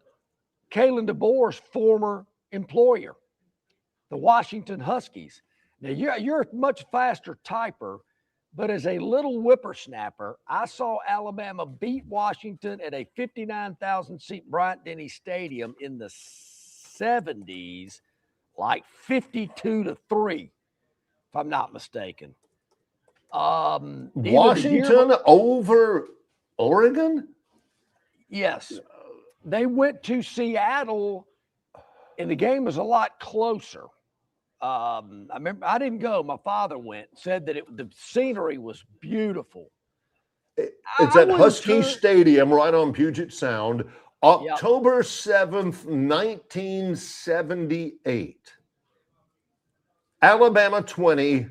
Kalen DeBoer's former employer, the Washington Huskies. Now, you're a much faster typer, but as a little whippersnapper, I saw Alabama beat Washington at a 59,000-seat Bryant-Denny Stadium in the 70s, like 52-3, if I'm not mistaken. Washington over Oregon? Yes. They went to Seattle, and the game was a lot closer. I remember I didn't go. My father went, said that the scenery was beautiful. It's at Husky Stadium right on Puget Sound, October 7th, 1978. Alabama 20,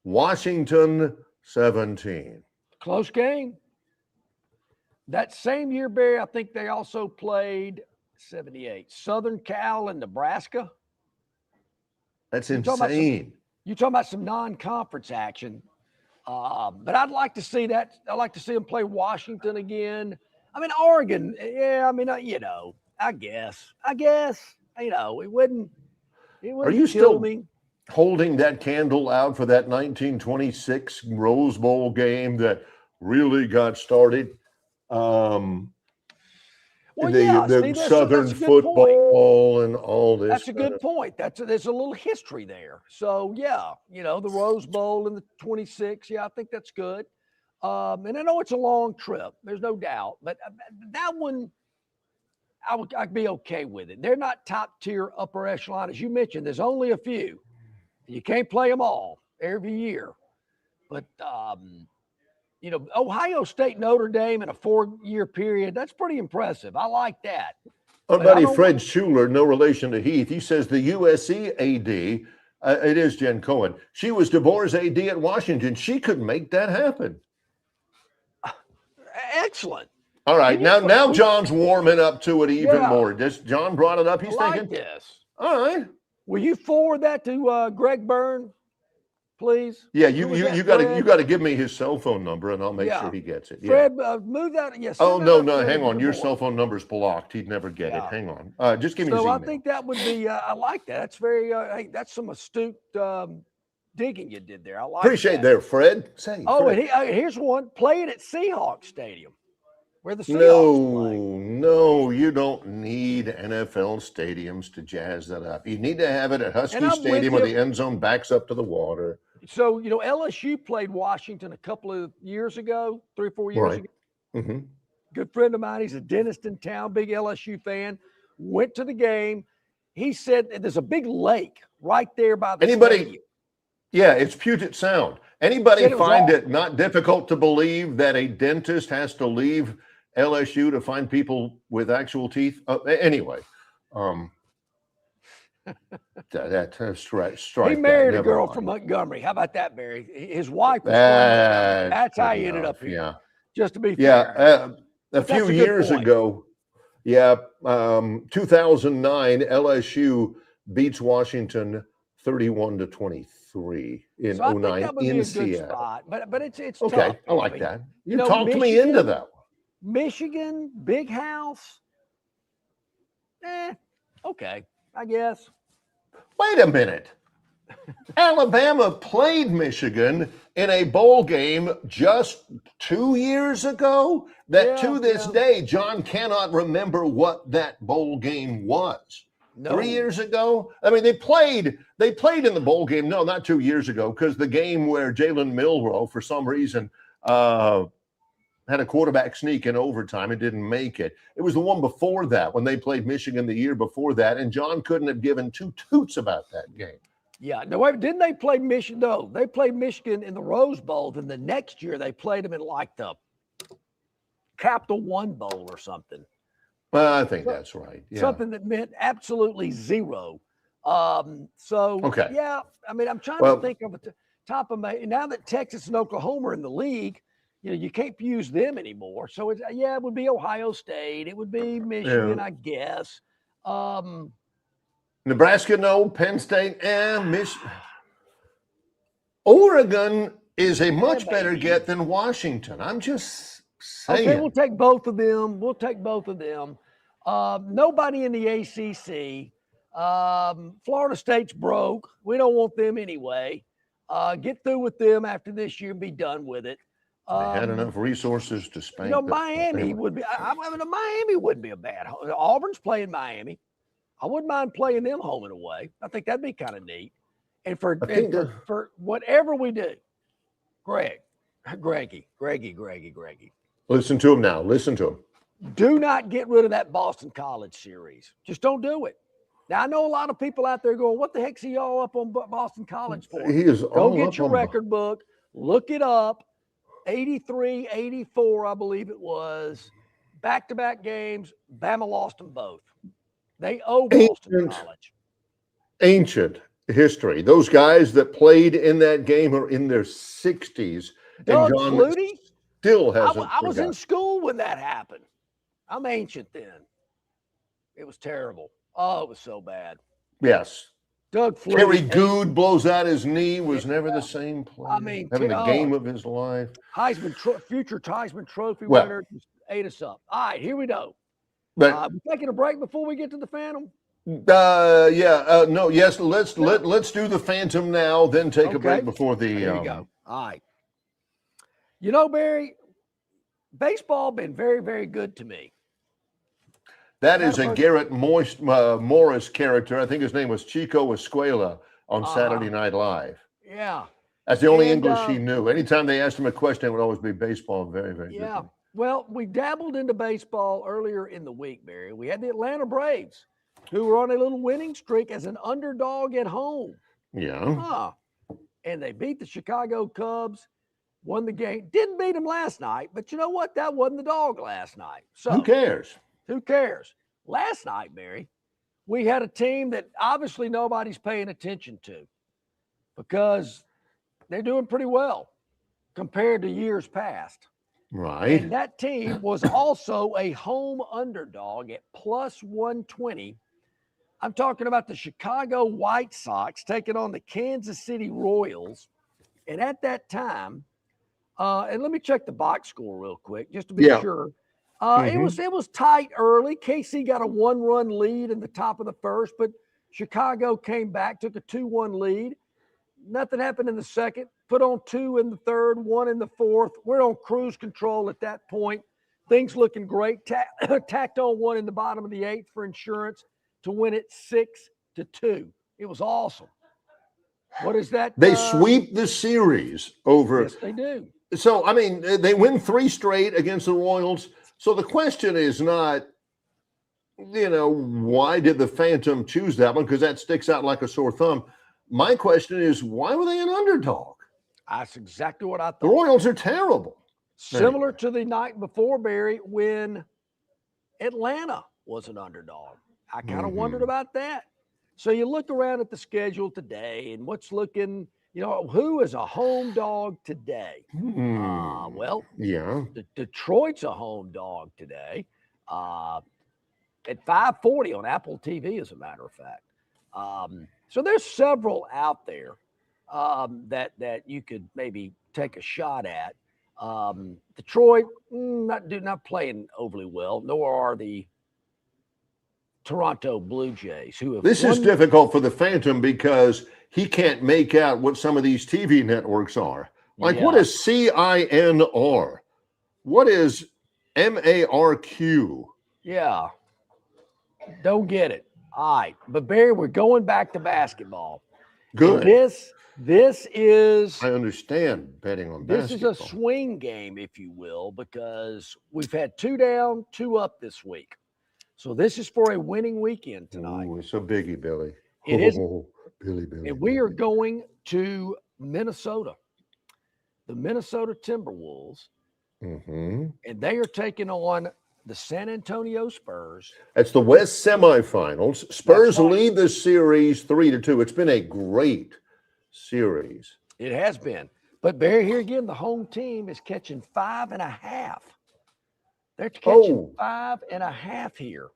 Washington 17. Close game. That same year, Barry, I think they also played 78. Southern Cal and Nebraska. That's insane. You're talking about some non-conference action. But I'd like to see that. I'd like to see them play Washington again. I mean, Oregon, I guess, it wouldn't Are you still holding that candle out for that 1926 Rose Bowl game that really got started? The Southern football and all this. That's a good point. There's a little history there. So, the Rose Bowl in the 26. Yeah, I think that's good. And I know it's a long trip. There's no doubt. But that one, I'd be okay with it. They're not top tier upper echelon. As you mentioned, there's only a few. You can't play them all every year. But, Ohio State, Notre Dame in a 4-year period, that's pretty impressive. I like that. Our buddy Fred Schuler, no relation to Heath, he says the USC AD, it is Jen Cohen, she was DeBoer's AD at Washington. She could make that happen. Excellent. All right, now John's warming up to it even more. John brought it up. He's thinking, this. All right. Will you forward that to Greg Byrne? Please. Yeah, you got to give me his cell phone number, and I'll make sure he gets it. Fred, move that. Yes. Oh no, hang on. Your cell phone number's blocked. He'd never get it. Hang on. Just give me his email. I think that would be. I like that. That's very. That's some astute digging you did there. I like. Appreciate there, Fred. Fred. And here's one. Play it at Seahawks Stadium, where the Seahawks play. No, you don't need NFL stadiums to jazz that up. You need to have it at Husky Stadium, where the end zone backs up to the water. So, LSU played Washington a couple of years ago, 3 or 4 years ago. Mm-hmm. Good friend of mine, he's a dentist in town, big LSU fan, went to the game. He said there's a big lake right there by the stadium. Yeah, it's Puget Sound. Anybody find it not difficult to believe that a dentist has to leave LSU to find people with actual teeth? Anyway. That's right. He married a girl from Montgomery. How about that, Barry? His wife was from That's how he ended up here. Yeah. Just to be fair. A few years ago, 2009, LSU beats Washington 31-23 in 09 in Seattle. But it's okay. Tough. I like that. You talked me into that one. Michigan, big house. Okay. I guess. Wait a minute. Alabama played Michigan in a bowl game just 2 years ago. To this day, John cannot remember what that bowl game was. No. 3 years ago? I mean, they played in the bowl game. No, not 2 years ago, because the game where Jalen Milroe, for some reason, had a quarterback sneak in overtime and didn't make it. It was the one before that when they played Michigan the year before that, and John couldn't have given two toots about that game. Yeah, no, wait, didn't they play Michigan? No, they played Michigan in the Rose Bowl. Then the next year they played them in like the Capital One Bowl or something. Well, I think that's right. Yeah. Something that meant absolutely zero. Okay. Yeah, I mean, I'm trying to think of the top of my. Now that Texas and Oklahoma are in the league, you can't use them anymore. So it would be Ohio State. It would be Michigan, I guess. Nebraska, no. Penn State, Michigan. Oregon is a much better get than Washington. I'm just saying. Okay, we'll take both of them. Nobody in the ACC. Florida State's broke. We don't want them anyway. Get through with them after this year and be done with it. They had enough resources to spank. Miami would be. Miami wouldn't be a bad. Auburn's playing Miami. I wouldn't mind playing them home and away. I think that'd be kind of neat. And for whatever we do, Greggy. Listen to him now. Listen to him. Do not get rid of that Boston College series. Just don't do it. Now, I know a lot of people out there going, what the heck's he all up on Boston College for? He is Go get your record book. Look it up. 83, 84, I believe it was. Back-to-back games. Bama lost them both. They owe Boston College. Ancient history. Those guys that played in that game are in their 60s. Doug and John Flutie still hasn't I was in school when that happened. I'm ancient then. It was terrible. Oh, it was so bad. Yes. Doug Flutie. Terry Good blows out his knee, was never the same player. I mean, having the game of his life. Future Heisman Trophy winner just ate us up. All right, here we go. We're taking a break before we get to the Phantom. Yes. Let's do the Phantom now, then take a break before the. There you go. All right. Barry, baseball been very, very good to me. That is a Garrett Morris character. I think his name was Chico Escuela on Saturday Night Live. Yeah. That's the only English he knew. Anytime they asked him a question, it would always be baseball. Very, very good. Yeah. Well, we dabbled into baseball earlier in the week, Barry. We had the Atlanta Braves, who were on a little winning streak as an underdog at home. Yeah. And they beat the Chicago Cubs, won the game. Didn't beat them last night, but you know what? That wasn't the dog last night. So who cares? Who cares? Last night, Barry, we had a team that obviously nobody's paying attention to because they're doing pretty well compared to years past. Right. And that team was also a home underdog at plus 120. I'm talking about the Chicago White Sox taking on the Kansas City Royals. And at that time, and let me check the box score real quick just to be sure. It was tight early. KC got a 1-run lead in the top of the first, but Chicago came back, took a 2-1 lead. Nothing happened in the second. Put on 2 in the third, 1 in the fourth. We're on cruise control at that point. Things looking great. Tacked on 1 in the bottom of the 8th for insurance to win it 6-2. It was awesome. What is that? They sweep the series over. Yes, they do. So, I mean, they win 3 straight against the Royals. So the question is not, why did the Phantom choose that one? Because that sticks out like a sore thumb. My question is, why were they an underdog? That's exactly what I thought. The Royals are terrible. Similar to the night before, Barry, when Atlanta was an underdog. I kind of wondered about that. So you look around at the schedule today and what's looking, who is a home dog today? Detroit's a home dog today at 5:40 on Apple TV, as a matter of fact. So there's several out there that you could maybe take a shot at. Detroit, not playing overly well, nor are the Toronto Blue Jays, who have. This is difficult for the Phantom because he can't make out what some of these TV networks are. Like, what is CINR? What is MARQ? Yeah. Don't get it. All right. But, Barry, we're going back to basketball. Good. And This is I understand betting on this basketball. is a swing game, if you will, because we've had 2 down, 2 up this week. So this is for a winning weekend tonight. Ooh, it's a biggie, Billy. It is. Billy. And we are going to Minnesota, the Minnesota Timberwolves, Mm-hmm. and they are taking on the San Antonio Spurs. That's the West semifinals. Spurs right. lead the series 3-2. It's been a great series. It has been. But Barry, here again, the home team is catching 5.5. They're catching 5.5 here.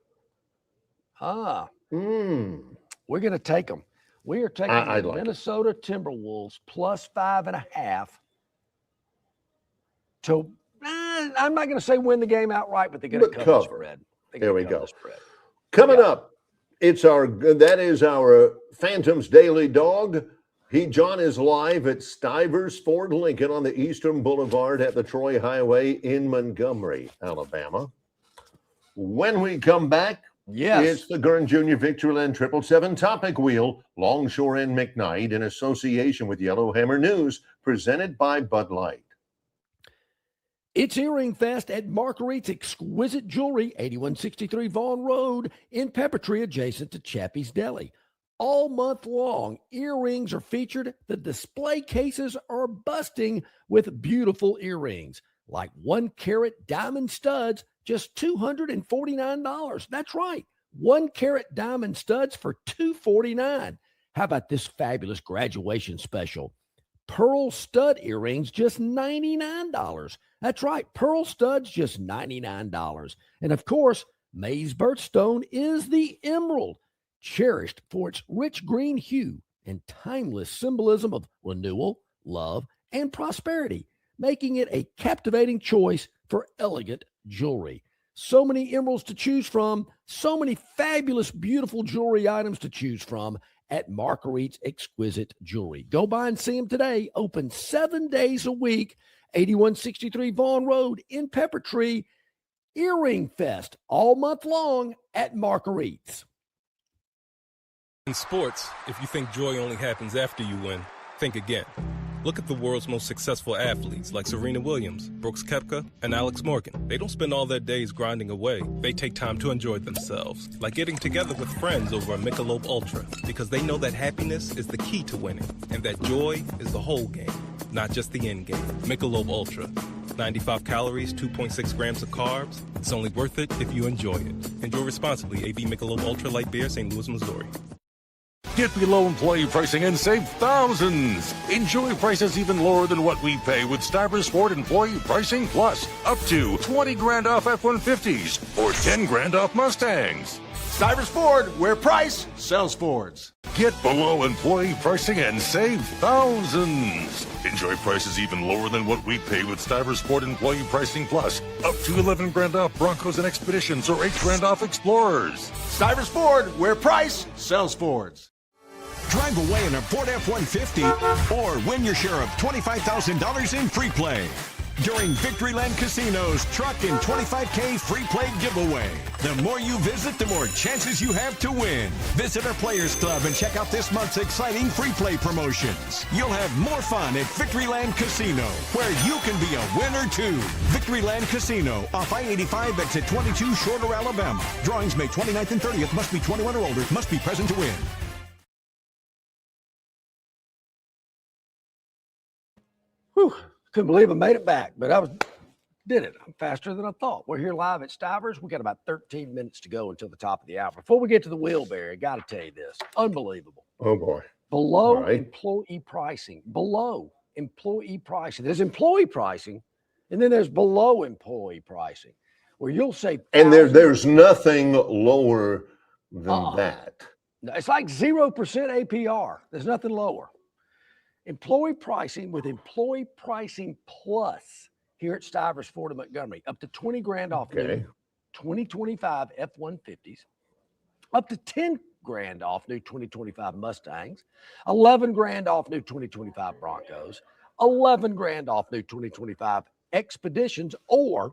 We're going to take them. We are taking the Minnesota Timberwolves plus 5.5 to, I'm not going to say win the game outright, but they're going to cover the spread. There we go. Coming up, that is our Phantoms Daily Dog. John is live at Stivers Ford Lincoln on the Eastern Boulevard at the Troy Highway in Montgomery, Alabama. When we come back, it's the Gurn Jr. Victoryland 777 Topic Wheel, Longshore and McKnight in association with Yellowhammer News, presented by Bud Light. It's Earring Fest at Marguerite's Exquisite Jewelry, 8163 Vaughn Road in Peppertree, adjacent to Chappie's Deli. All month long, earrings are featured. The display cases are busting with beautiful earrings, like 1-carat diamond studs, just $249. That's right, 1-carat diamond studs for $249. How about this fabulous graduation special? Pearl stud earrings, just $99. That's right, pearl studs, just $99. And of course, May's birthstone is the emerald, cherished for its rich green hue and timeless symbolism of renewal, love, and prosperity, making it a captivating choice for elegant jewelry. So many emeralds to choose from, so many fabulous, beautiful jewelry items to choose from at Marguerite's Exquisite Jewelry. Go by and see them today. Open 7 days a week, 8163 Vaughn Road in Peppertree. Earring Fest all month long at Marguerite's. In sports, if you think joy only happens after you win, think again. Look at the world's most successful athletes like Serena Williams, Brooks Koepka, and Alex Morgan. They don't spend all their days grinding away. They take time to enjoy themselves, like getting together with friends over a Michelob Ultra, because they know that happiness is the key to winning, and that joy is the whole game, not just the end game. Michelob Ultra. 95 calories, 2.6 grams of carbs. It's only worth it if you enjoy it. Enjoy responsibly. AB Michelob Ultra Light Beer, St. Louis, Missouri. Get below employee pricing and save thousands. Enjoy prices even lower than what we pay with Stivers Ford Employee Pricing Plus. Up to 20 grand off F-150s or 10 grand off Mustangs. Stivers Ford, where price sells Fords. Get below employee pricing and save thousands. Enjoy prices even lower than what we pay with Stivers Ford Employee Pricing Plus. Up to 11 grand off Broncos and Expeditions or 8 grand off Explorers. Stivers Ford, where price sells Fords. Drive away in a Ford F-150 or win your share of $25,000 in free play during Victoryland Casino's Truck and 25K free play giveaway. The more you visit, the more chances you have to win. Visit our Players Club and check out this month's exciting free play promotions. You'll have more fun at Victoryland Casino, where you can be a winner too. Victoryland Casino, off I-85 exit 22, Shorter, Alabama. Drawings May 29th and 30th. Must be 21 or older. Must be present to win. Whew, couldn't believe I made it back, but did it. I'm faster than I thought. We're here live at Stivers. We got about 13 minutes to go until the top of the hour. Before we get to the wheelbarrow, I got to tell you this. Unbelievable. Oh, boy. Below employee pricing. Below employee pricing. There's employee pricing, and then there's below employee pricing, where you'll say... And there's nothing lower than that. It's like 0% APR. There's nothing lower. Employee pricing with Employee Pricing Plus here at Stivers Ford in Montgomery, up to 20 grand off new 2025 F-150s, up to 10 grand off new 2025 Mustangs, 11 grand off new 2025 Broncos, 11 grand off new 2025 Expeditions, or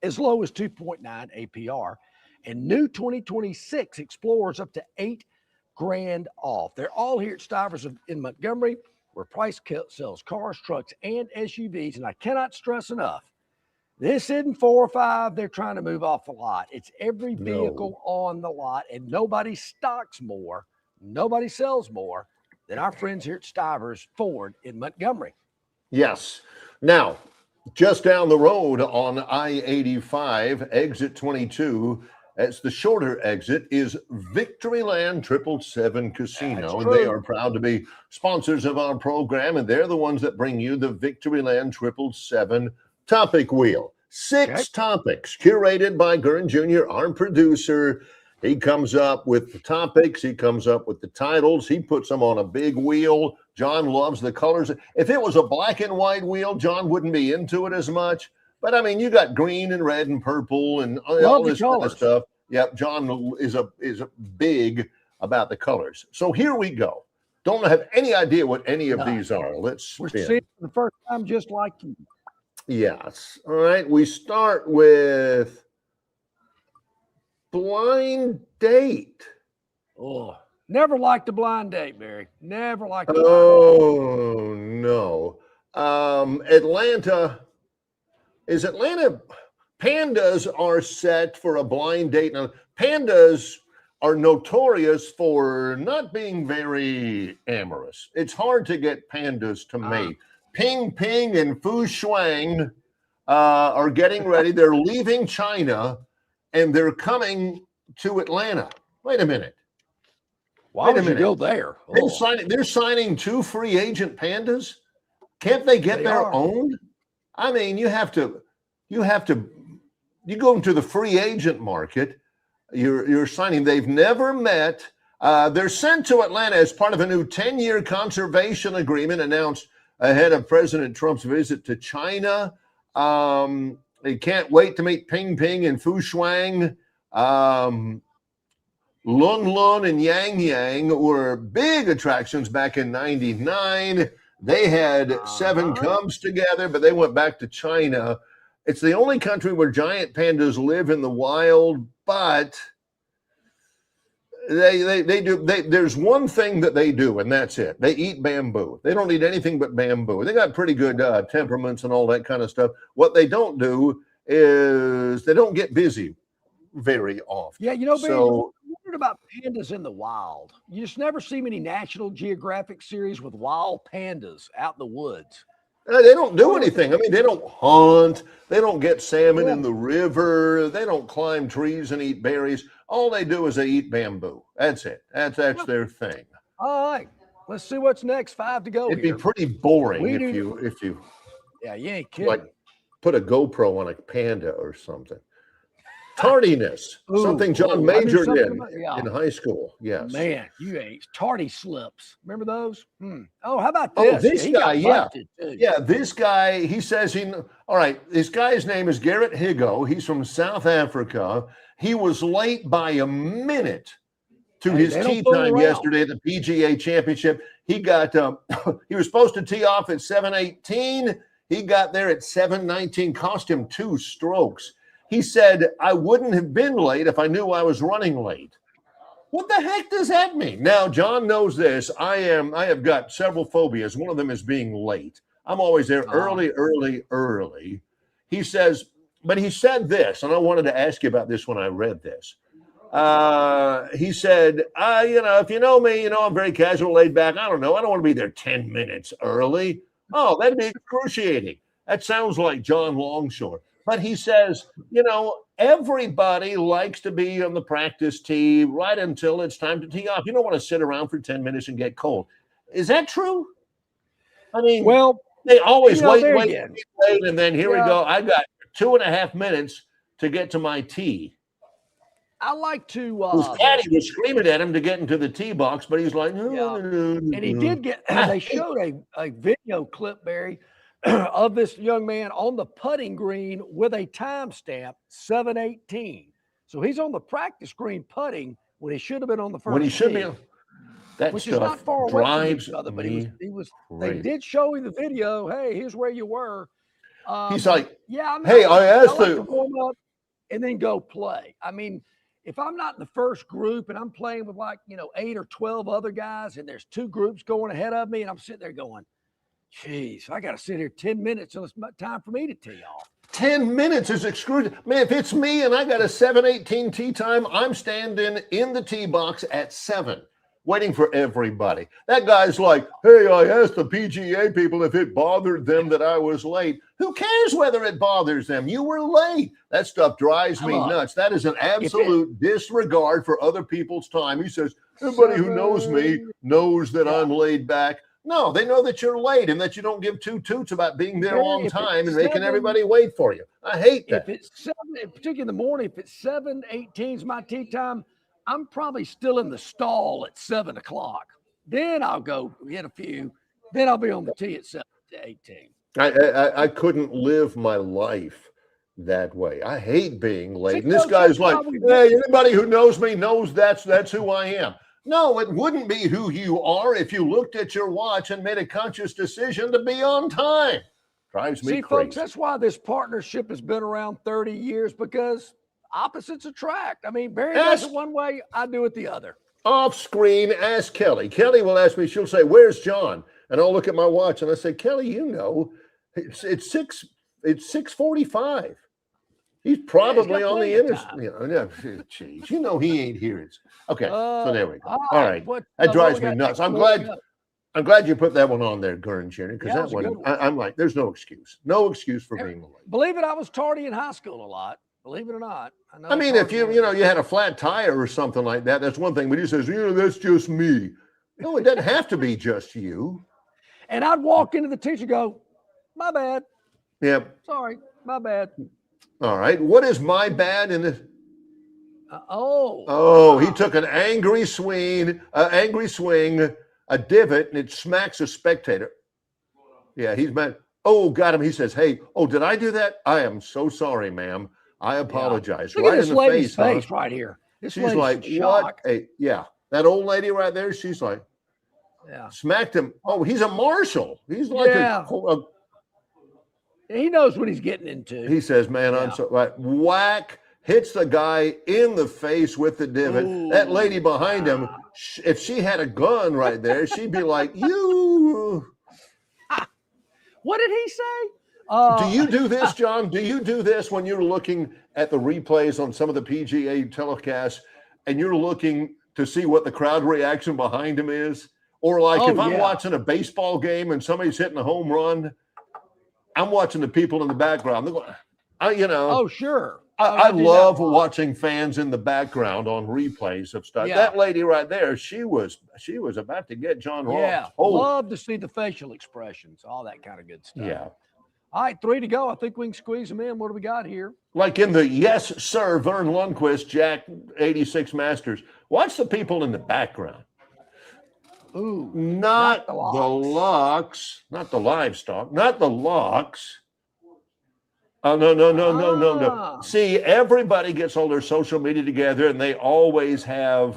as low as 2.9 APR, and new 2026 Explorers up to 8 grand off. They're all here at Stivers in Montgomery, where Price sells cars, trucks, and SUVs. And I cannot stress enough, this isn't 4 or 5 they're trying to move off the lot. It's every vehicle on the lot, and nobody stocks more, nobody sells more than our friends here at Stivers Ford in Montgomery. Yes. Now, just down the road on I-85, exit 22, as the shorter exit, is Victoryland 777 Casino. And they are proud to be sponsors of our program, and they're the ones that bring you the Victoryland 777 Topic Wheel. 6 topics curated by Gurn Jr., our producer. He comes up with the topics. He comes up with the titles. He puts them on a big wheel. John loves the colors. If it was a black and white wheel, John wouldn't be into it as much. But, I mean, you got green and red and purple and all this kind of stuff. Yep, John is a big about the colors. So here we go. Don't have any idea what any of these are. Let's spin. We're seeing the first time just like you. Yes. All right. We start with blind date. Oh, never liked a blind date, Barry. Never liked a blind date. No. Atlanta. Is Atlanta? Pandas are set for a blind date. Now, pandas are notorious for not being very amorous. It's hard to get pandas to mate. Ping Ping and Fu Shuang are getting ready. They're leaving China, and they're coming to Atlanta. Wait a minute. Why would you go there? They're signing 2 free agent pandas. Can't they get their own? I mean, you go into the free agent market. You're signing. They've never met. They're sent to Atlanta as part of a new 10-year conservation agreement announced ahead of President Trump's visit to China. They can't wait to meet Ping Ping and Fu Shuang. Lun Lun and Yang Yang were big attractions back in '99. They had 7 cubs together, but they went back to China. It's the only country where giant pandas live in the wild, but they do. There's one thing that they do, and that's it. They eat bamboo. They don't eat anything but bamboo. They got pretty good temperaments and all that kind of stuff. What they don't do is they don't get busy very often. Yeah, Barry, so, you wondered about pandas in the wild. You just never see many National Geographic series with wild pandas out in the woods. They don't do anything. I mean, they don't hunt. They don't get salmon in the river. They don't climb trees and eat berries. All they do is they eat bamboo. That's it. That's their thing. All right. Let's see what's next. 5 to go. It'd be pretty boring if you. Yeah, you ain't kidding. Like put a GoPro on a panda or something. Tardiness, something John majored in high school. Yes. Man, you ain't tardy slips. Remember those? Oh, how about this? Oh, this guy, this guy. He says all right. This guy's name is Garrett Higo. He's from South Africa. He was late by a minute to his tee time yesterday at the PGA Championship. He got he was supposed to tee off at 7:18. He got there at 7:19. Cost him 2 strokes. He said, I wouldn't have been late if I knew I was running late. What the heck does that mean? Now, John knows this. I have got several phobias. One of them is being late. I'm always there early. He says, but he said this, and I wanted to ask you about this when I read this. He said, if you know me, I'm very casual, laid back. I don't want to be there 10 minutes early. Oh, that'd be excruciating. That sounds like John Longshore. But he says, everybody likes to be on the practice tee right until it's time to tee off. You don't want to sit around for 10 minutes and get cold. Is that true? I mean, they always wait, and then here we go. I got 2.5 minutes to get to my tee. I like to. His caddy was screaming at him to get into the tee box, but he's like, no. And he did get. They showed a video clip, Barry, of this young man on the putting green with a timestamp 7:18. So he's on the practice green putting when he should have been on the first. When he should be. That which stuff is not far away from drives each other, but me he was. crazy. They did show him the video. Hey, here's where you were. He's like, yeah. I mean, hey, I asked like to warm up and then go play. I mean, if I'm not in the first group and I'm playing with 8 or 12 other guys and there's 2 groups going ahead of me and I'm sitting there going, geez, I got to sit here 10 minutes till it's time for me to tee off. 10 minutes is excruciating. Man, if it's me and I got a 7:18 tee time, I'm standing in the tee box at 7, waiting for everybody. That guy's like, hey, I asked the PGA people if it bothered them that I was late. Who cares whether it bothers them? You were late. That stuff drives me nuts. That is an absolute disregard for other people's time. He says, everybody who knows me knows that I'm laid back. No, they know that you're late and that you don't give 2 toots about being there on time and making everybody wait for you. I hate that. If it's 7, particularly in the morning, if it's 7:18 is my tee time, I'm probably still in the stall at 7 o'clock. Then I'll go hit a few. Then I'll be on the tee at 7:18. I couldn't live my life that way. I hate being late. And this guy's like, hey, anybody who knows me knows that's who I am. No, it wouldn't be who you are if you looked at your watch and made a conscious decision to be on time. Drives me crazy. Folks, that's why this partnership has been around 30 years, because opposites attract. I mean, Barry does it one way, I do it the other. Off screen, ask Kelly. Kelly will ask me, she'll say, where's John? And I'll look at my watch and I say, Kelly, it's 6:45. He's probably on the interstate. Geez, he ain't here. Okay, so there we go. All right. That drives me nuts. I'm glad you put that one on there, Gurn, Jr., because that one, I'm like, there's no excuse. No excuse for being late. Believe it, I was tardy in high school a lot. Believe it or not. I mean, if you had a flat tire or something like that, that's one thing. But he says, that's just me. No, it doesn't have to be just you. And I'd walk into the teacher and go, my bad. Yeah. Sorry, my bad. All right. What is my bad in this? He took an angry swing, a divot, and it smacks a spectator. Yeah, he's mad. Oh, got him. He says, hey, did I do that? I am so sorry, ma'am. I apologize. Look at this lady's face right here. She's like, what? That old lady right there, she's like, smacked him. Oh, he's a marshal. He's like he knows what he's getting into. He says, man, I'm so right. Whack, hits the guy in the face with the divot. Ooh, that lady behind him, if she had a gun right there, she'd be like, you. What did he say? Do you do this, John? Do you do this when you're looking at the replays on some of the PGA telecasts and you're looking to see what the crowd reaction behind him is? Or like if I'm watching a baseball game and somebody's hitting a home run, I'm watching the people in the background. They're going, Oh, sure. I love watching fans in the background on replays of stuff. Yeah. That lady right there, she was about to get John Ross. Yeah, love to see the facial expressions, all that kind of good stuff. Yeah. All right, 3 to go. I think we can squeeze them in. What do we got here? Like in the Yes Sir Vern Lundquist Jack 86 Masters. Watch the people in the background. Ooh, not the locks, not the livestock, not the locks. Oh, no. See, everybody gets all their social media together and they always have,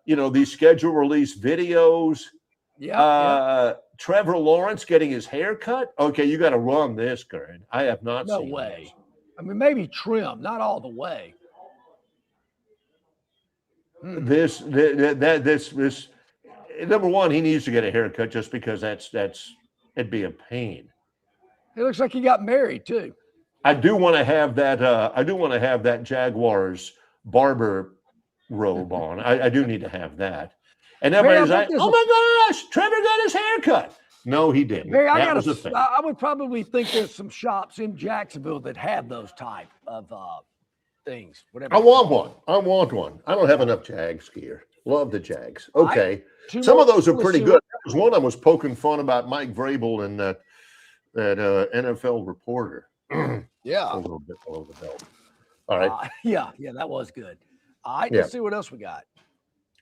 these schedule release videos. Trevor Lawrence getting his hair cut. Okay, you got to run this, Gurn. I have not seen. No way. This. I mean, maybe trim, not all the way. This. Number one, he needs to get a haircut just because it'd be a pain. It looks like he got married too. I do want to have that. That Jaguars barber robe on. I do need to have that. And everybody's like, "Oh my gosh, Trevor got his haircut." No, he didn't. Barry, I would probably think there's some shops in Jacksonville that have those type of things. Whatever. I want one. I don't have enough Jags gear. Love the Jags. Okay, some of those are pretty good. There was one I was poking fun about Mike Vrabel and that NFL reporter. Yeah, a little bit below the belt. All right. Yeah, that was good. All right, let's see what else we got.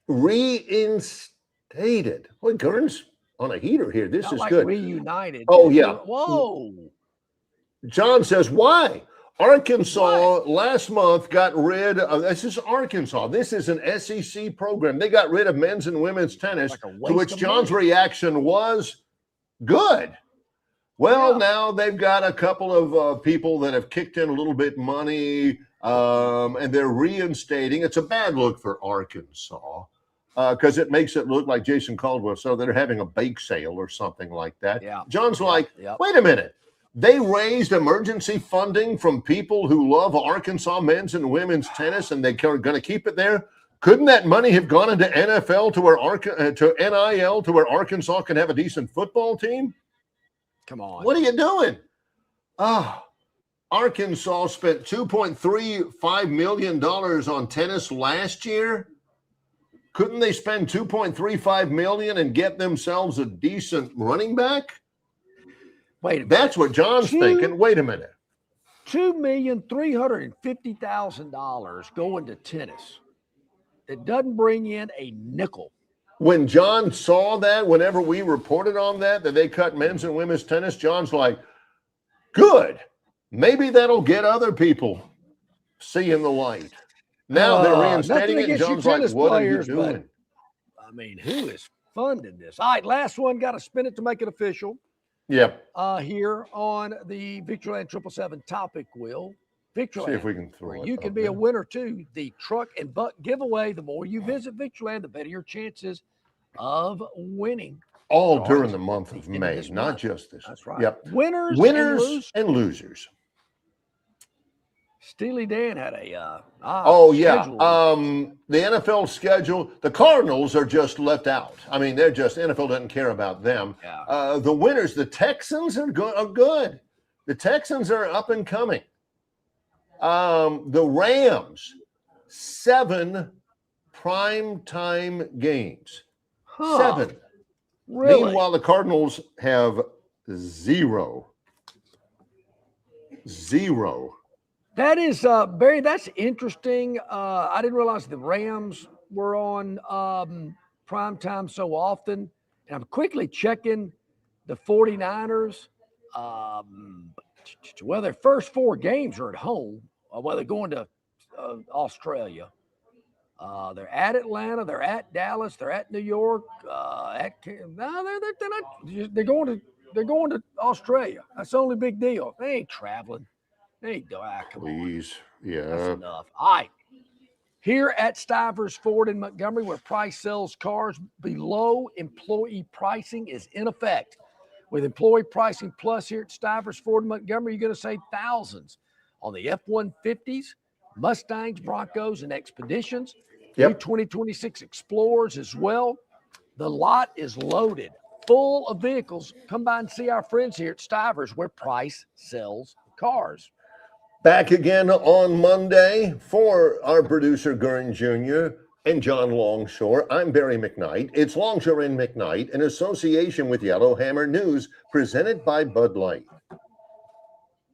Reinstated. Well, Gurn's on a heater here. This is good. Reunited. Oh, yeah. Whoa. John says, why? Arkansas last month got rid of, this is Arkansas. This is an SEC program. They got rid of men's and women's tennis, to which John's reaction was good. Well, now they've got a couple of people that have kicked in a little bit money. And they're reinstating. It's a bad look for Arkansas because it makes it look like Jason Caldwell. So they're having a bake sale or something like that. Yeah. John's like, wait a minute. They raised emergency funding from people who love Arkansas men's and women's tennis, and they're going to keep it there. Couldn't that money have gone into NFL to NIL to where Arkansas can have a decent football team? Come on. What are you doing? Arkansas spent $2.35 million on tennis last year. Couldn't they spend $2.35 million and get themselves a decent running back? Wait a minute. That's what John's thinking. Wait a minute. $2,350,000 going to tennis. It doesn't bring in a nickel. When John saw that, whenever we reported on that they cut men's and women's tennis, John's like, good. Maybe that'll get other people seeing the light. Now they're reinstating it, and John's like, what are you doing? I mean, who is funding this? All right, last one. Got to spin it to make it official. Yep. Here on the Victoryland 777 topic wheel. Victoryland, see if we can throw where it you can up be there. a winner too. The truck and buck giveaway. The more you visit Victoryland, the better your chances of winning. All during the month of May, this not month. just this. That's right. Yep. Winners and losers. Steely Dan had a schedule. The NFL schedule, the Cardinals are just left out. I mean, they're just, NFL doesn't care about them. Yeah. The winners, the Texans are good. The Texans are up and coming. The Rams, 7 primetime games. 7. Really? Meanwhile, the Cardinals have 0. That is, Barry, that's interesting. I didn't realize the Rams were on prime time so often. And I'm quickly checking the 49ers. Well, their first 4 games are at home. Well, they're going to Australia. They're at Atlanta. They're at Dallas. They're at New York. They're going to Australia. That's the only big deal. They ain't traveling. Please. Yeah. That's enough. All right. Here at Stivers Ford in Montgomery, where price sells cars below employee pricing is in effect. With employee pricing plus here at Stivers Ford in Montgomery, you're going to save thousands on the F-150s, Mustangs, Broncos, and Expeditions. New 2026 Explorers as well. The lot is loaded, full of vehicles. Come by and see our friends here at Stivers, where price sells cars. Back again on Monday for our producer, Gurn Jr. and John Longshore. I'm Barry McKnight. It's Longshore and McKnight in association with Yellowhammer News, presented by Bud Light.